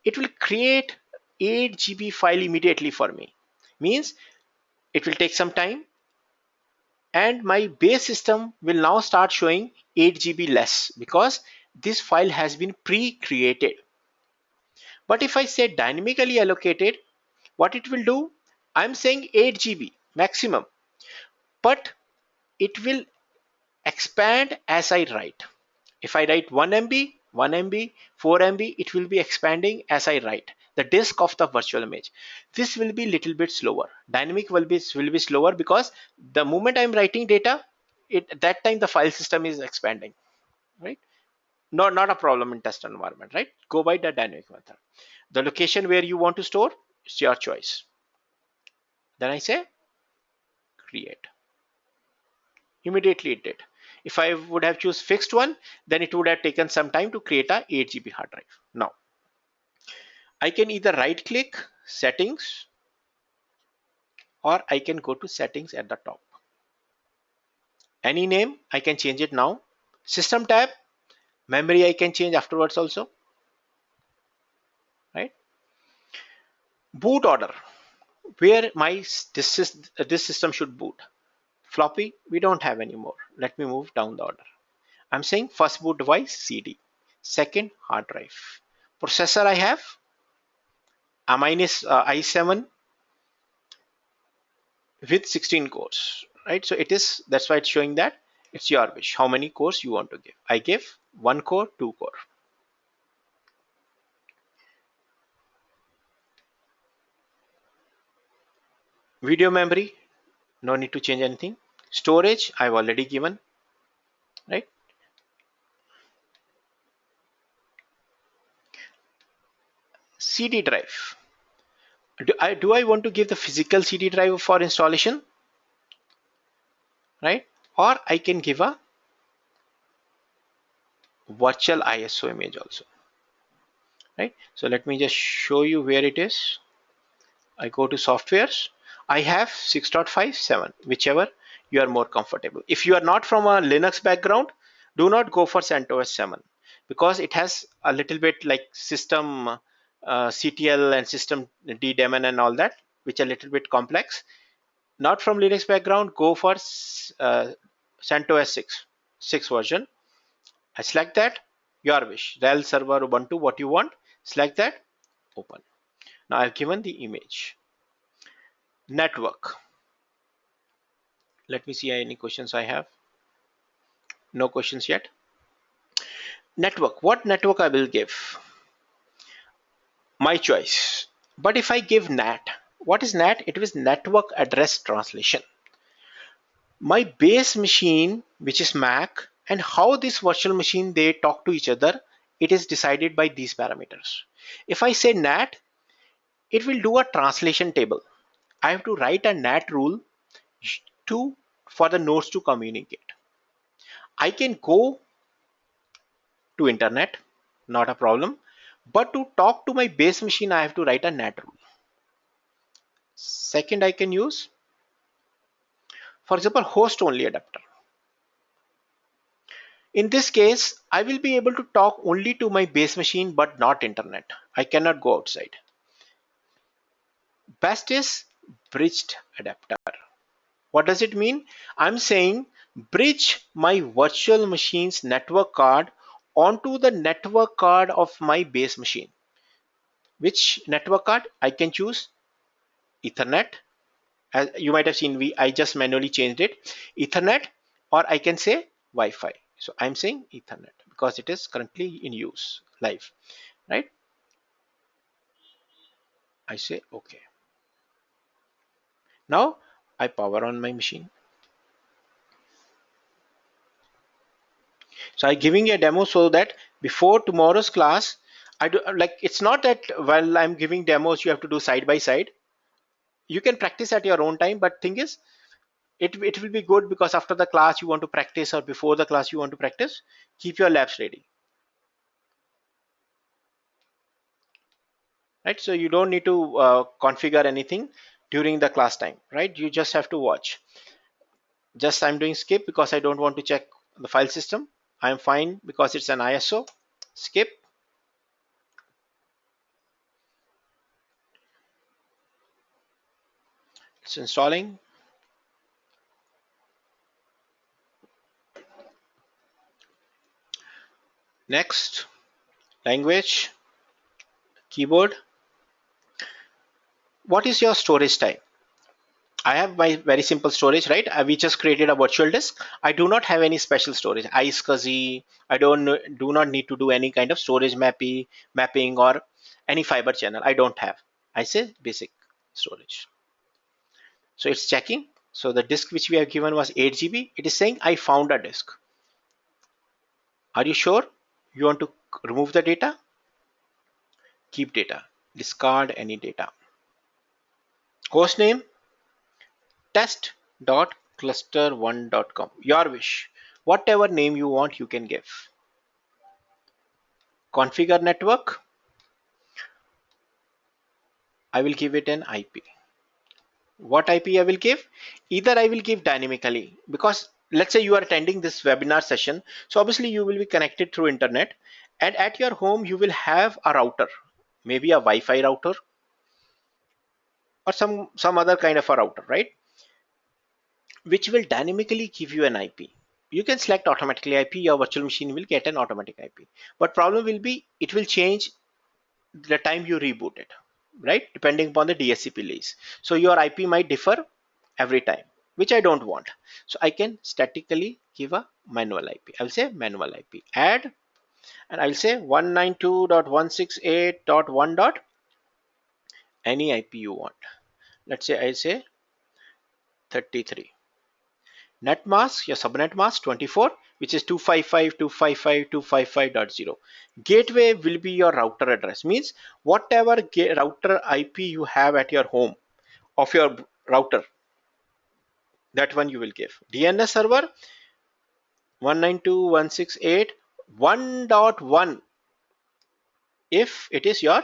it will create 8 GB file immediately for me. Means it will take some time and my base system will now start showing 8 GB less because this file has been pre-created. But if I say dynamically allocated, what it will do, I'm saying 8 GB maximum, but it will expand as I write. If I write 1 MB, 1 MB, 4 MB, it will be expanding as I write the disk of the virtual image. This will be little bit slower. Dynamic will be slower because the moment I'm writing data, that time the file system is expanding, right? Not a problem in test environment, right? Go by the dynamic method. The location where you want to store, it's your choice. Then I say create. Immediately it did. If I would have choose fixed one, then it would have taken some time to create a 8 GB hard drive. Now I can either right click settings or I can go to settings at the top. Any name I can change it now. System tab, memory I can change afterwards also, right? Boot order, where this system should boot. Floppy we don't have anymore. Let me move down the order. I'm saying first boot device CD, second hard drive. Processor I have a minus i7 with 16 cores, right? So it is, that's why it's showing that. It's your wish how many cores you want to give. I give 1 core, 2 core. Video memory, no need to change anything. Storage I've already given, right? CD drive, do I want to give the physical CD drive for installation, right? Or I can give a virtual ISO image also, right? So let me just show you where it is. I go to softwares. I have 6.57, whichever you are more comfortable. If you are not from a Linux background, do not go for CentOS 7 because it has a little bit like system CTL and system daemon and all that, which are a little bit complex. Not from Linux background, go for CentOS 6 version. I select that, your wish, RHEL server, Ubuntu, what you want, select that, open. Now I've given the image. Network. Let me see any questions I have. No questions yet. Network. What network I will give? My choice. But if I give NAT, what is NAT? It is network address translation. My base machine, which is Mac, and how this virtual machine they talk to each other, it is decided by these parameters. If I say NAT, it will do a translation table. I have to write a NAT rule to for the nodes to communicate. I can go to internet, not a problem, but to talk to my base machine I have to write a NAT rule. Second, I can use, for example, host only adapter. In this case, I will be able to talk only to my base machine but not internet. I cannot go outside. Best is bridged adapter. What does it mean? I'm saying bridge my virtual machine's network card onto the network card of my base machine. Which network card? I can choose Ethernet. As you might have seen, I just manually changed it. Ethernet, or I can say Wi-Fi. So I'm saying Ethernet because it is currently in use live, right? I say okay. Now I power on my machine. So I'm giving a demo so that before tomorrow's class, I do like, it's not that while I'm giving demos you have to do side by side. You can practice at your own time, but thing is, it will be good because after the class you want to practice or before the class you want to practice, keep your labs ready, right? So you don't need to configure anything during the class time, right? You just have to watch. Just I'm doing skip because I don't want to check the file system. I'm fine because it's an ISO. Skip. It's installing. Next. Language. Keyboard. What is your storage type? I have my very simple storage, right? We just created a virtual disk. I do not have any special storage. iSCSI. I do not need to do any kind of storage mapping or any fiber channel. I don't have. I say basic storage. So it's checking. So the disk which we have given was 8 GB. It is saying I found a disk. Are you sure you want to remove the data? Keep data. Discard any data. Host name test.cluster1.com. Your wish. Whatever name you want, you can give. Configure network. I will give it an IP. What IP I will give? Either I will give dynamically, because let's say you are attending this webinar session. So obviously you will be connected through internet, and at your home you will have a router, maybe a Wi-Fi router or some other kind of a router, right? Which will dynamically give you an IP. You can select automatically IP. Your virtual machine will get an automatic IP. But problem will be it will change the time you reboot it, right? Depending upon the DHCP lease. So your IP might differ every time, which I don't want. So I can statically give a manual IP. I'll say manual IP. Add, and I'll say 192.168.1. Any IP you want. Let's say I say 33. Net mask, your subnet mask 24, which is 255.255.255.0. Gateway will be your router address, means whatever router IP you have at your home of your router, that one you will give. DNS server 192.168.1.1 if it is your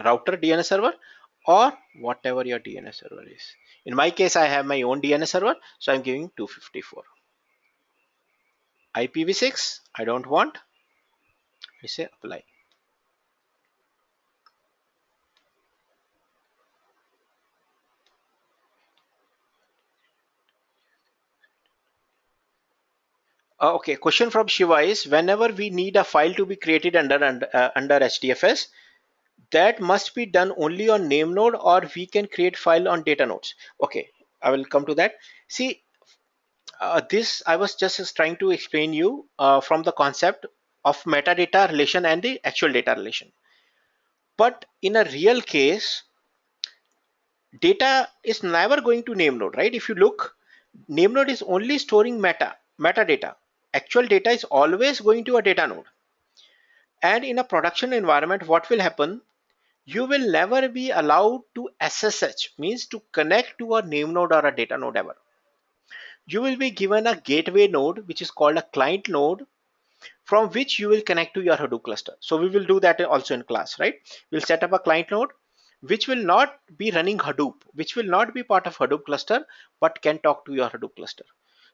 router DNS server or whatever your DNS server is. In my case, I have my own DNS server, so I'm giving 254. IPv6, I don't want. I say apply. Okay, question from Shiva is, whenever we need a file to be created under HDFS, that must be done only on name node, or we can create file on data nodes. Okay, I will come to that. See, this I was just trying to explain you from the concept of metadata relation and the actual data relation. But in a real case, data is never going to name node, right? If you look, name node is only storing metadata. Actual data is always going to a data node. And in a production environment, what will happen? You will never be allowed to SSH, means to connect to a name node or a data node ever. You will be given a gateway node, which is called a client node, from which you will connect to your Hadoop cluster. So we will do that also in class, right? We'll set up a client node, which will not be running Hadoop, which will not be part of Hadoop cluster, but can talk to your Hadoop cluster.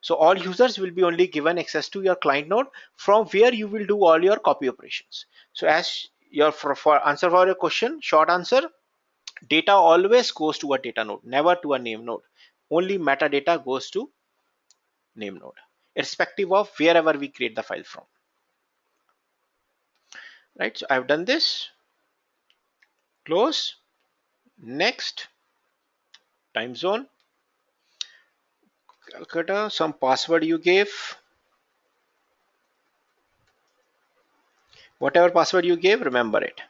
So all users will be only given access to your client node from where you will do all your copy operations. So as your for answer for your question, short answer, data always goes to a data node, never to a name node. Only metadata goes to name node, irrespective of wherever we create the file from. Right, so I've done this. Close. Next. Time zone. Calcutta, some password you gave. Whatever password you gave, remember it.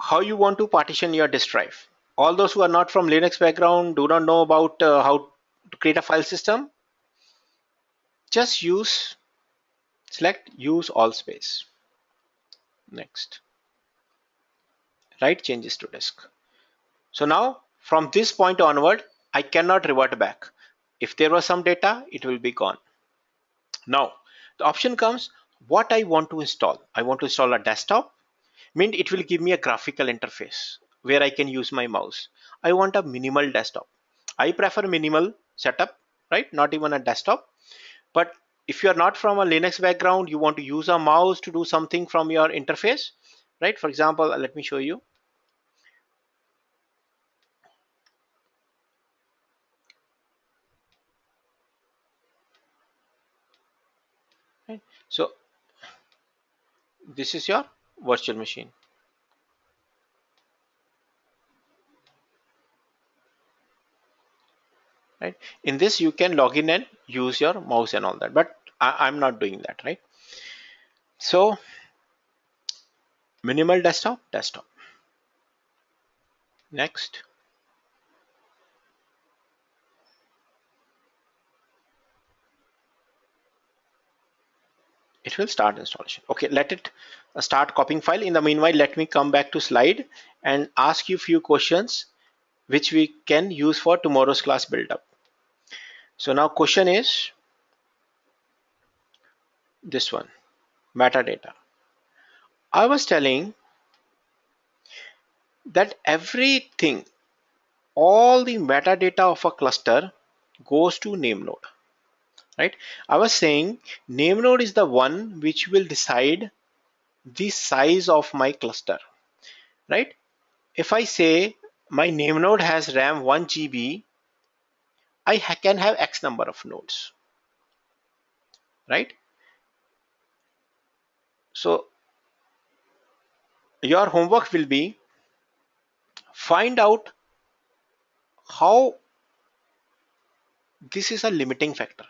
How you want to partition your disk drive. All those who are not from Linux background, do not know about how to create a file system, just select use all space. Next. Write changes to disk. So now from this point onward, I cannot revert back. If there was some data, it will be gone. Now the option comes what I want to install. I want to install a desktop, mean it will give me a graphical interface where I can use my mouse. I want a minimal desktop. I prefer minimal setup, right? Not even a desktop. But if you're not from a Linux background, you want to use a mouse to do something from your interface, right? For example, let me show you. Right? So this is your virtual machine. Right? In this, you can log in and use your mouse and all that, but I'm not doing that, right? So minimal desktop. Next. It will start installation. Okay, let it start copying file. In the meanwhile, let me come back to slide and ask you few questions which we can use for tomorrow's class build up. So now question is this one, metadata. I was telling that everything, all the metadata of a cluster goes to name node, right? I was saying name node is the one which will decide the size of my cluster, right? If I say my name node has RAM 1 GB, I can have X number of nodes, right? So your homework will be find out how this is a limiting factor.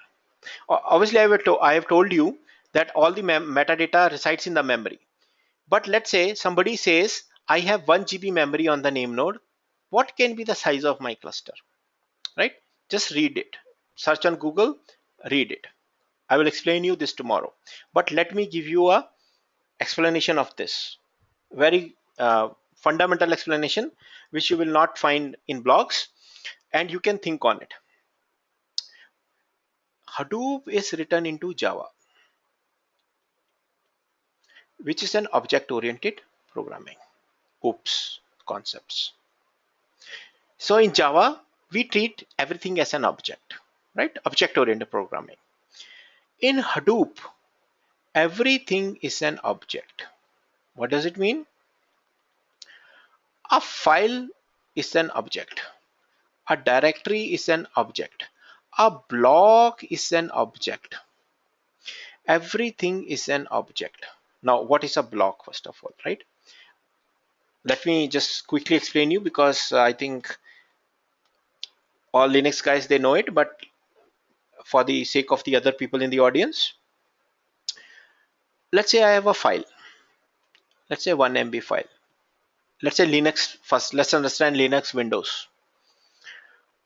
Obviously, I have told you that all the metadata resides in the memory. But let's say somebody says, I have 1 GB memory on the name node. What can be the size of my cluster, right? Just read it. Search on Google, read it. I will explain you this tomorrow. But let me give you a explanation of this. Very fundamental explanation, which you will not find in blogs, and you can think on it. Hadoop is written into Java, which is an object-oriented programming. Oops, concepts. So in Java, we treat everything as an object, right? Object-oriented programming. In Hadoop, everything is an object. What does it mean? A file is an object. A directory is an object. A block is an object. Everything is an object. Now, what is a block, first of all, right? Let me just quickly explain you, because I think all Linux guys, they know it, but for the sake of the other people in the audience, let's say I have a file. Let's say 1 MB file. Let's say Linux first. Let's understand Linux Windows.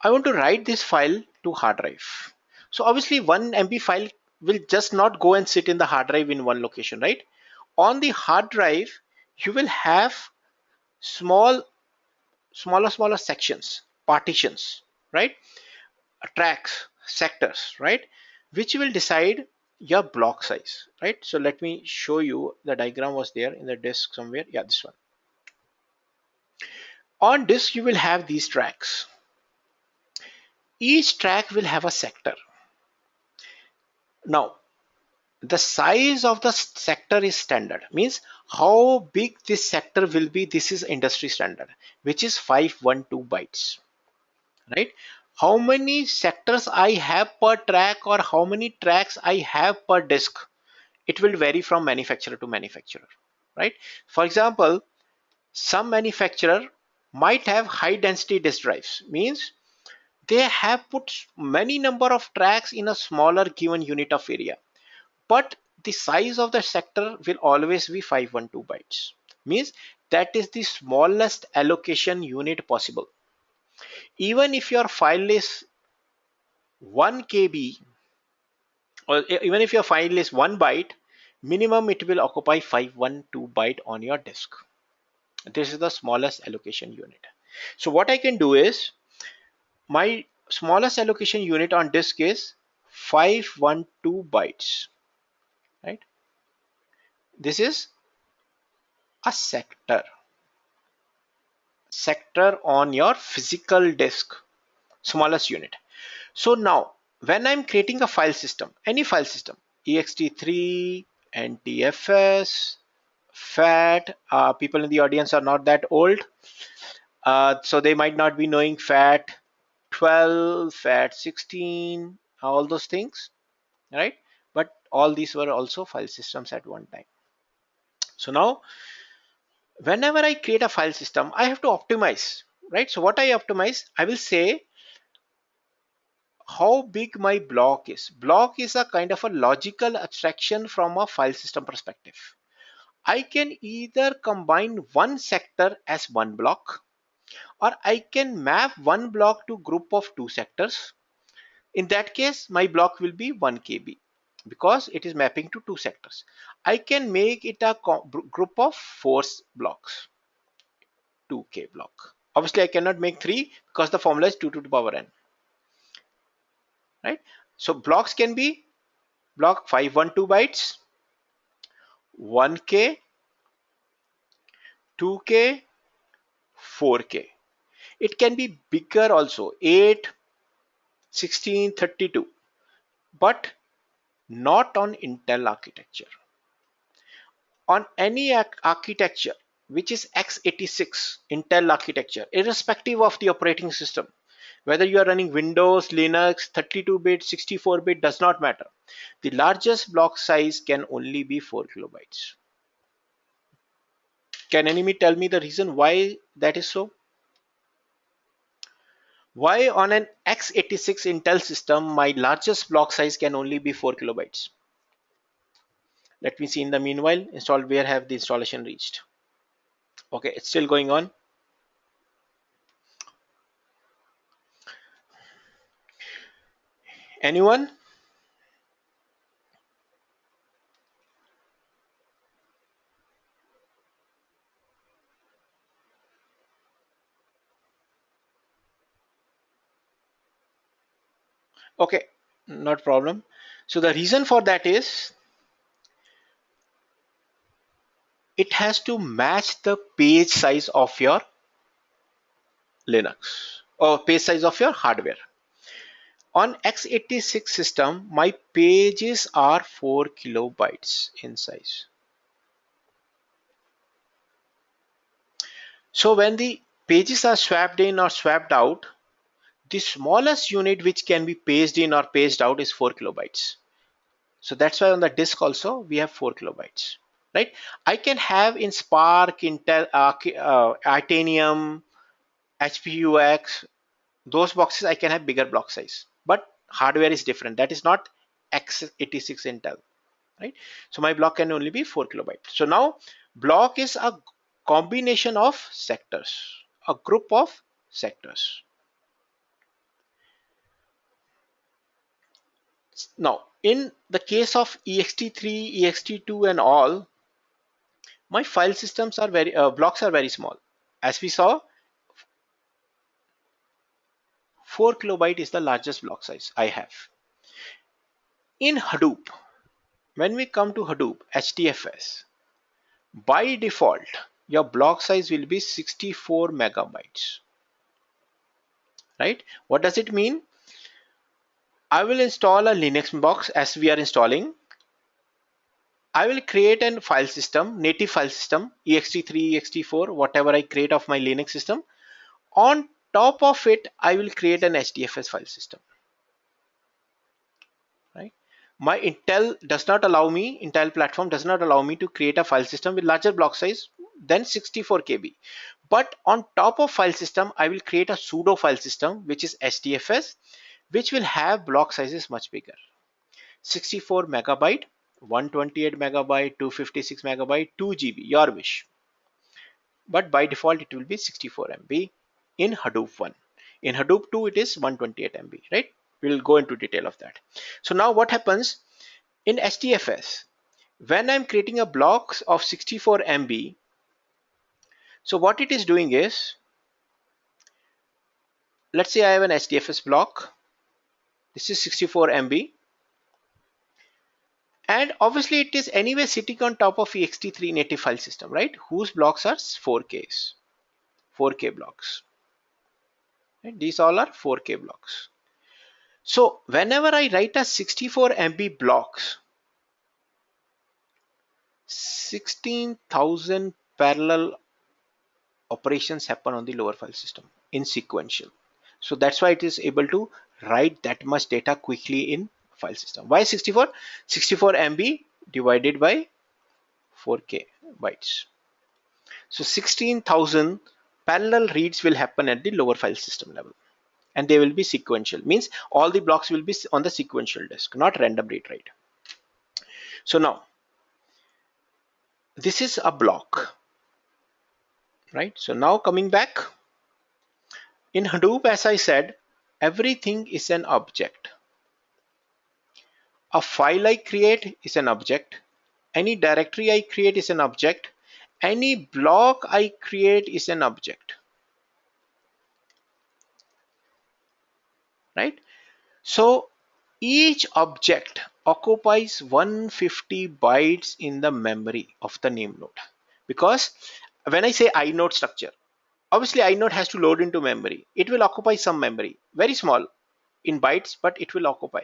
I want to write this file to hard drive. So obviously 1 MB file will just not go and sit in the hard drive in one location, right? On the hard drive, you will have smaller sections, partitions, right? Tracks, sectors, right? Which will decide your block size, right? So let me show you. The diagram was there in the disk somewhere. Yeah, this one. On disk, you will have these tracks. Each track will have a sector. Now, the size of the sector is standard, means how big this sector will be. This is industry standard, which is 512 bytes, right? How many sectors I have per track or how many tracks I have per disk, it will vary from manufacturer to manufacturer, right? For example, some manufacturer might have high density disk drives, means they have put many number of tracks in a smaller given unit of area, but the size of the sector will always be 512 bytes, means that is the smallest allocation unit possible. Even if your file is 1 KB, or even if your file is 1 byte, minimum it will occupy 512 byte on your disk. This is the smallest allocation unit. So what I can do is, my smallest allocation unit on disk is 512 bytes, right? This is a sector on your physical disk, smallest unit. So now when I'm creating a file system, any file system, ext3, ntfs, fat, people in the audience are not that old, so they might not be knowing fat 12, fat 16, all those things, right? But all these were also file systems at one time. So now whenever I create a file system, I have to optimize, right? So what I optimize, I will say how big my block is. Block is a kind of a logical abstraction from a file system perspective. I can either combine one sector as one block, or I can map one block to group of two sectors. In that case, my block will be 1 KB because it is mapping to two sectors. I can make it a group of four blocks, 2K block. Obviously, I cannot make three because the formula is 2 to the power n, right? So blocks can be block 512 bytes, 1K, 2K, 4K. It can be bigger also, 8, 16, 32, but not on Intel architecture. On any architecture which is x86 Intel architecture, irrespective of the operating system, whether you are running Windows, Linux, 32-bit, 64-bit, does not matter. The largest block size can only be 4 kilobytes. Can anybody tell me the reason why that is so? Why on an x86 Intel system my largest block size can only be 4 kilobytes? Let me see. In the meanwhile, installed, where have the installation reached? Okay, it's still going on. Anyone? Okay, not problem. So the reason for that is it has to match the page size of your Linux or page size of your hardware. On x86 system, my pages are 4 kilobytes in size. So when the pages are swapped in or swapped out, the smallest unit which can be paged in or paged out is 4 kilobytes. So that's why on the disk also we have 4 kilobytes, right? I can have in Spark, Intel, Titanium, HPUX, those boxes I can have bigger block size, but hardware is different. That is not x86 Intel, right? So my block can only be 4 kilobytes. So now block is a combination of sectors, a group of sectors. Now in the case of ext3, ext2 and all, my file systems are very blocks are very small. As we saw, 4 kilobyte is the largest block size I have. In Hadoop, when we come to Hadoop HDFS, by default your block size will be 64 megabytes, right? What does it mean? I will install a Linux box as we are installing. I will create a file system, native file system, ext3, ext4, whatever I create of my Linux system. On top of it, I will create an HDFS file system, right? My Intel platform does not allow me to create a file system with larger block size than 64 KB. But on top of file system, I will create a pseudo file system, which is HDFS, which will have block sizes much bigger. 64 megabyte, 128 megabyte, 256 megabyte, 2 GB, your wish. But by default, it will be 64 MB in Hadoop 1. In Hadoop 2, it is 128 MB, right? We'll go into detail of that. So now what happens in HDFS? When I'm creating a blocks of 64 MB, so what it is doing is, let's say I have an HDFS block. This is 64 MB. And obviously it is anyway sitting on top of ext3 native file system, right? Whose blocks are 4Ks, 4K blocks. Right? These all are 4K blocks. So whenever I write a 64 MB blocks, 16,000 parallel operations happen on the lower file system in sequential. So that's why it is able to write that much data quickly in file system. Why 64? 64 MB divided by 4K bytes. So 16,000 parallel reads will happen at the lower file system level, and they will be sequential, means all the blocks will be on the sequential disk, not random read write. So now this is a block, right? So now coming back in Hadoop, as I said, everything is an object. A file I create is an object. Any directory I create is an object. Any block I create is an object, right? So each object occupies 150 bytes in the memory of the name node. Because when I say inode structure, obviously inode has to load into memory. It will occupy some memory, very small in bytes, but it will occupy.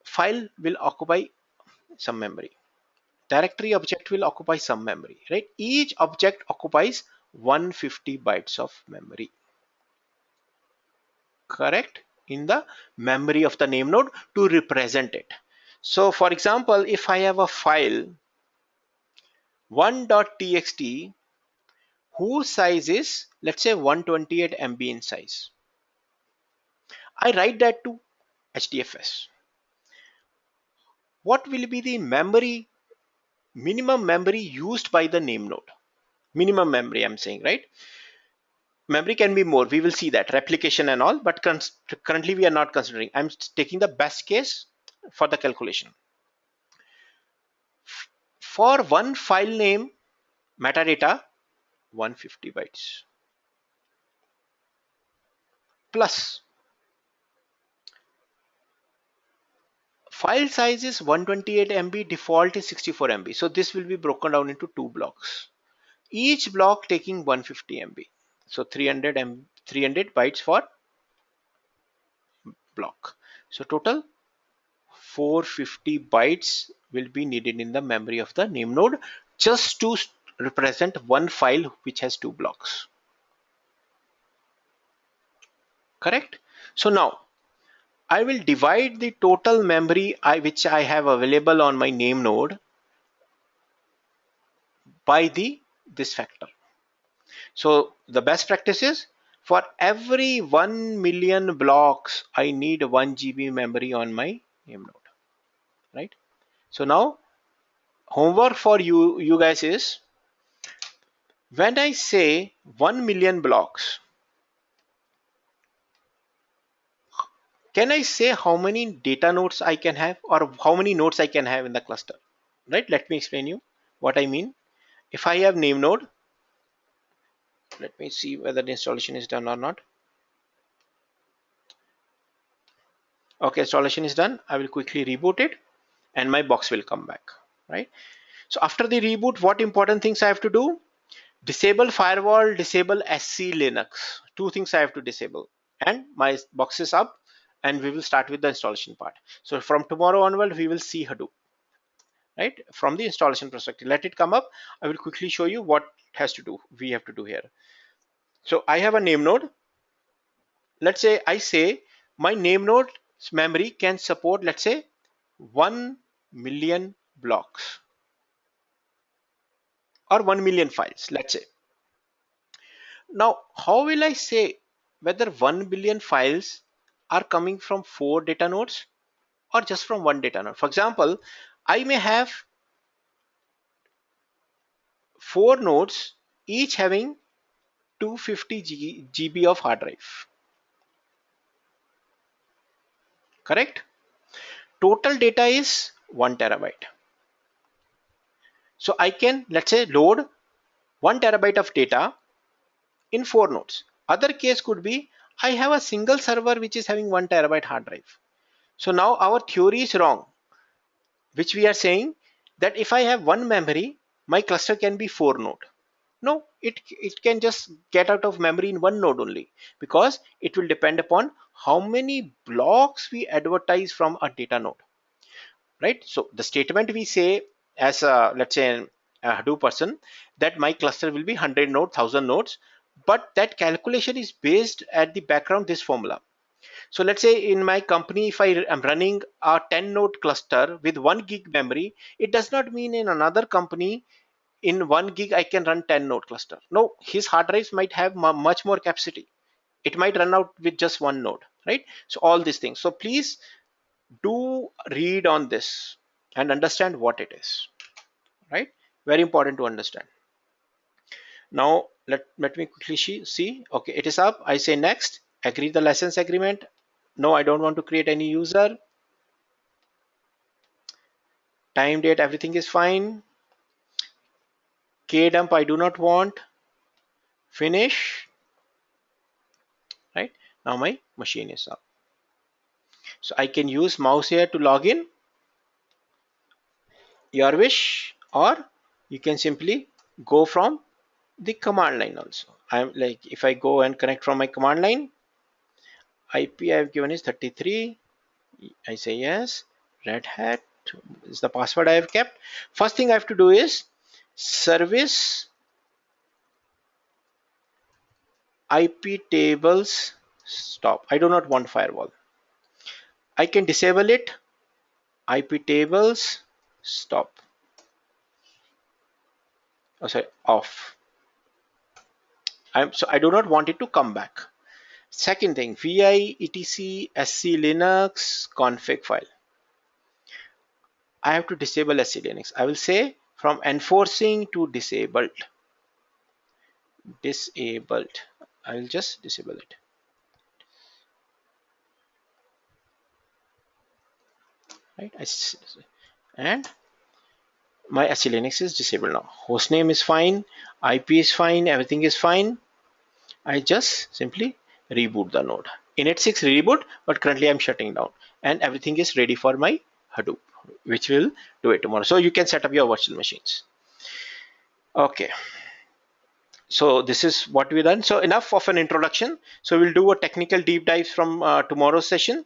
File will occupy some memory. Directory object will occupy some memory, right? Each object occupies 150 bytes of memory, correct, in the memory of the name node to represent it. So for example, if I have a file 1.txt whose size is, let's say, 128 MB in size, I write that to HDFS. What will be the memory, minimum memory used by the name node? Minimum memory I'm saying, right? Memory can be more, we will see that, replication and all, but currently we are not considering. I'm taking the best case for the calculation. For one file name metadata, 150 bytes plus file size is 128 MB, default is 64 MB. So this will be broken down into two blocks, each block taking 150 MB. So 300 bytes for block. So total 450 bytes will be needed in the memory of the name node just to represent one file which has two blocks, correct? So now I will divide the total memory which I have available on my name node by this factor. So the best practice is, for every 1 million blocks I need 1 GB memory on my name node, right? So now homework for you guys is, when I say 1 million blocks, can I say how many data nodes I can have, or how many nodes I can have in the cluster, right? Let me explain you what I mean. If I have name node, let me see whether the installation is done or not. Okay, installation is done. I will quickly reboot it and my box will come back, right? So after the reboot, what important things I have to do? Disable firewall, disable SC Linux. Two things I have to disable. And my box is up, and we will start with the installation part. So from tomorrow onward, we will see Hadoop, right? From the installation perspective. Let it come up. I will quickly show you what we have to do here. So I have a name node. Let's say I say my name node's memory can support, let's say, 1 million blocks or 1 million files, let's say. Now, how will I say whether 1 billion files are coming from 4 data nodes or just from one data node? For example, I may have 4 nodes, each having 250 GB of hard drive, correct? Total data is 1 terabyte. So I can, let's say, load 1 terabyte of data in 4 nodes. Other case could be I have a single server which is having 1 terabyte hard drive. So now our theory is wrong, which we are saying that if I have one memory, my cluster can be 4 node. No, it can just get out of memory in one node only, because it will depend upon how many blocks we advertise from a data node, right? So the statement we say as a, let's say, a Hadoop person, that my cluster will be 100 nodes, 1000 nodes, but that calculation is based at the background this formula. So let's say in my company, if I am running a 10 node cluster with 1 gig memory, it does not mean in another company in 1 gig I can run 10 node cluster. No, his hard drives might have much more capacity. It might run out with just one node, right? So all these things. So please do read on this and understand what it is, right? Very important to understand. Now let me quickly see. Okay, it is up. I say next, agree the license agreement. No, I don't want to create any user. Time, date, everything is fine. Kdump I do not want. Finish. Right, now my machine is up. So I can use mouse here to log in, your wish, or you can simply go from the command line also. I'm like, if I go and connect from my command line, IP I have given is 33. I say yes. Red Hat is the password I have kept. First thing I have to do is service IP tables stop. I do not want firewall. I can disable it. IP tables stop. Oh, sorry, off. So I do not want it to come back. Second thing, vi etc sc linux config file. I have to disable sc linux. I will say from enforcing to disabled. Disabled. I will just disable it. Right? And my sc linux is disabled now. Hostname is fine. IP is fine. Everything is fine. I just simply reboot the node. Init6 reboot, but currently I'm shutting down, and everything is ready for my Hadoop, which will do it tomorrow. So you can set up your virtual machines. Okay. So this is what we done. So enough of an introduction. So we'll do a technical deep dive from tomorrow's session.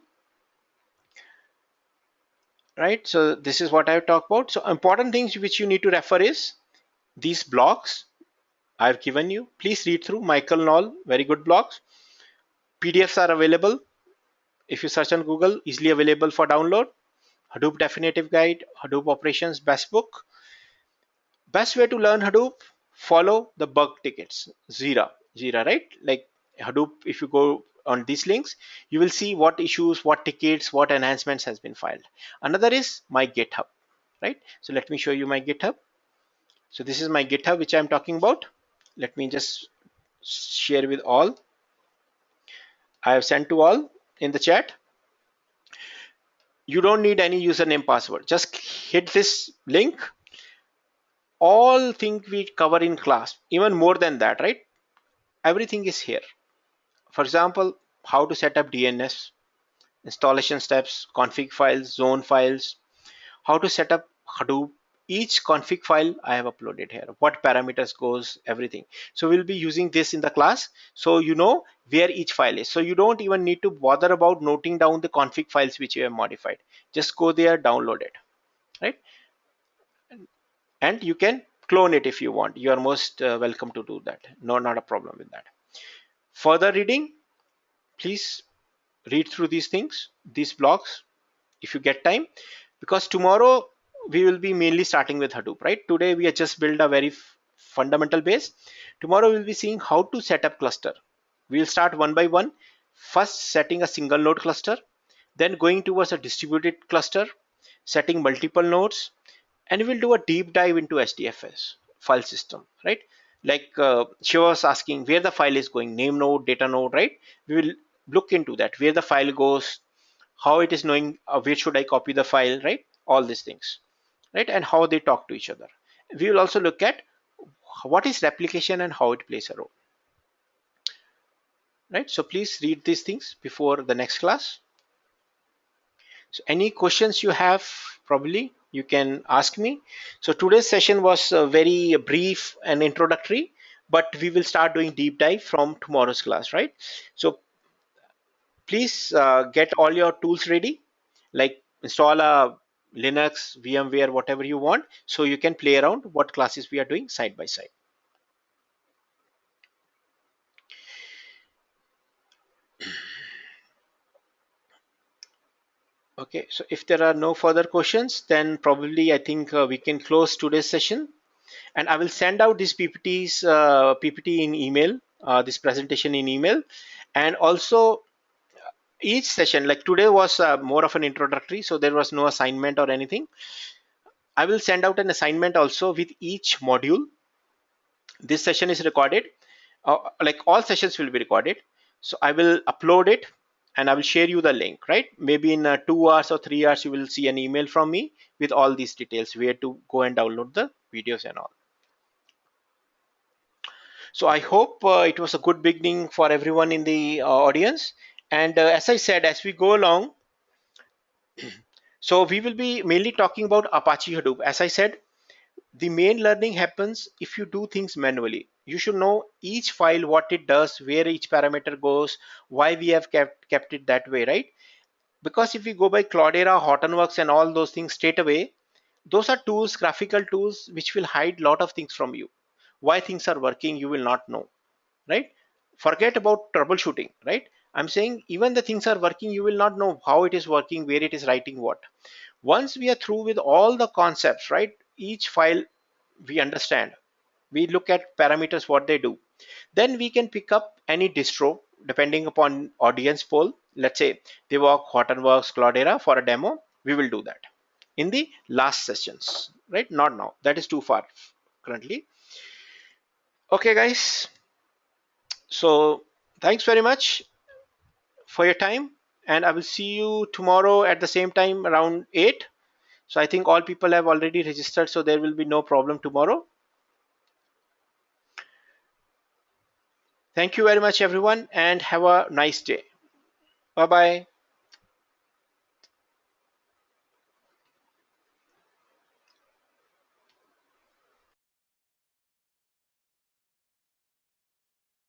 Right. So this is what I've talked about. So important things which you need to refer is these blocks I've given you. Please read through Michael Knoll, very good blogs. PDFs are available. If you search on Google, easily available for download. Hadoop Definitive Guide, Hadoop Operations Best Book. Best way to learn Hadoop, follow the bug tickets. Jira, right? Like Hadoop, if you go on these links, you will see what issues, what tickets, what enhancements has been filed. Another is my GitHub, right? So let me show you my GitHub. So this is my GitHub, which I'm talking about. Let me just share with all. I have sent to all in the chat. You don't need any username password. Just hit this link. All things we cover in class, even more than that, right? Everything is here. For example, how to set up DNS, installation steps, config files, zone files, how to set up Hadoop, each config file I have uploaded here, what parameters goes, everything. So we'll be using this in the class, so you know where each file is. So you don't even need to bother about noting down the config files which you have modified. Just go there, download it, right? And you can clone it if you want. You are most welcome to do that. No, not a problem with that. Further reading, please read through these things, these blogs, if you get time, because tomorrow we will be mainly starting with Hadoop, right? Today we have just built a very fundamental base. Tomorrow we'll be seeing how to set up cluster. We'll start one by one. First setting a single node cluster, then going towards a distributed cluster, setting multiple nodes, and we'll do a deep dive into HDFS file system, right? Like Shiva was asking where the file is going, name node, data node, right? We will look into that, where the file goes, how it is knowing where should I copy the file, right? All these things, right? And how they talk to each other. We will also look at what is replication and how it plays a role, right? So please read these things before the next class. So any questions you have, probably you can ask me. So today's session was very brief and introductory, but we will start doing deep dive from tomorrow's class, right? So please get all your tools ready, like install a Linux, VMware, whatever you want, so you can play around what classes we are doing side by side. Okay, so if there are no further questions, then probably I think we can close today's session. And I will send out this PPT in email, this presentation in email, and also each session, like today was more of an introductory, so there was no assignment or anything. I will send out an assignment also with each module. This session is recorded, like all sessions will be recorded. So I will upload it and I will share you the link, right? Maybe in 2 hours or 3 hours, you will see an email from me with all these details, where to go and download the videos and all. So I hope it was a good beginning for everyone in the audience. And as I said, as we go along, so we will be mainly talking about Apache Hadoop. As I said, the main learning happens if you do things manually. You should know each file, what it does, where each parameter goes, why we have kept it that way, right? Because if we go by Cloudera, Hortonworks, and all those things straight away, those are tools, graphical tools, which will hide a lot of things from you. Why things are working, you will not know, right? Forget about troubleshooting, right? I'm saying even the things are working, you will not know how it is working, where it is writing what. Once we are through with all the concepts, right? Each file we understand, we look at parameters, what they do, then we can pick up any distro depending upon audience poll. Let's say they work Hortonworks, Cloudera for a demo. We will do that in the last sessions, right? Not now, that is too far currently. Okay guys, so thanks very much for your time, and I will see you tomorrow at the same time around 8. So I think all people have already registered, so there will be no problem tomorrow. Thank you very much everyone, and have a nice day. Bye bye.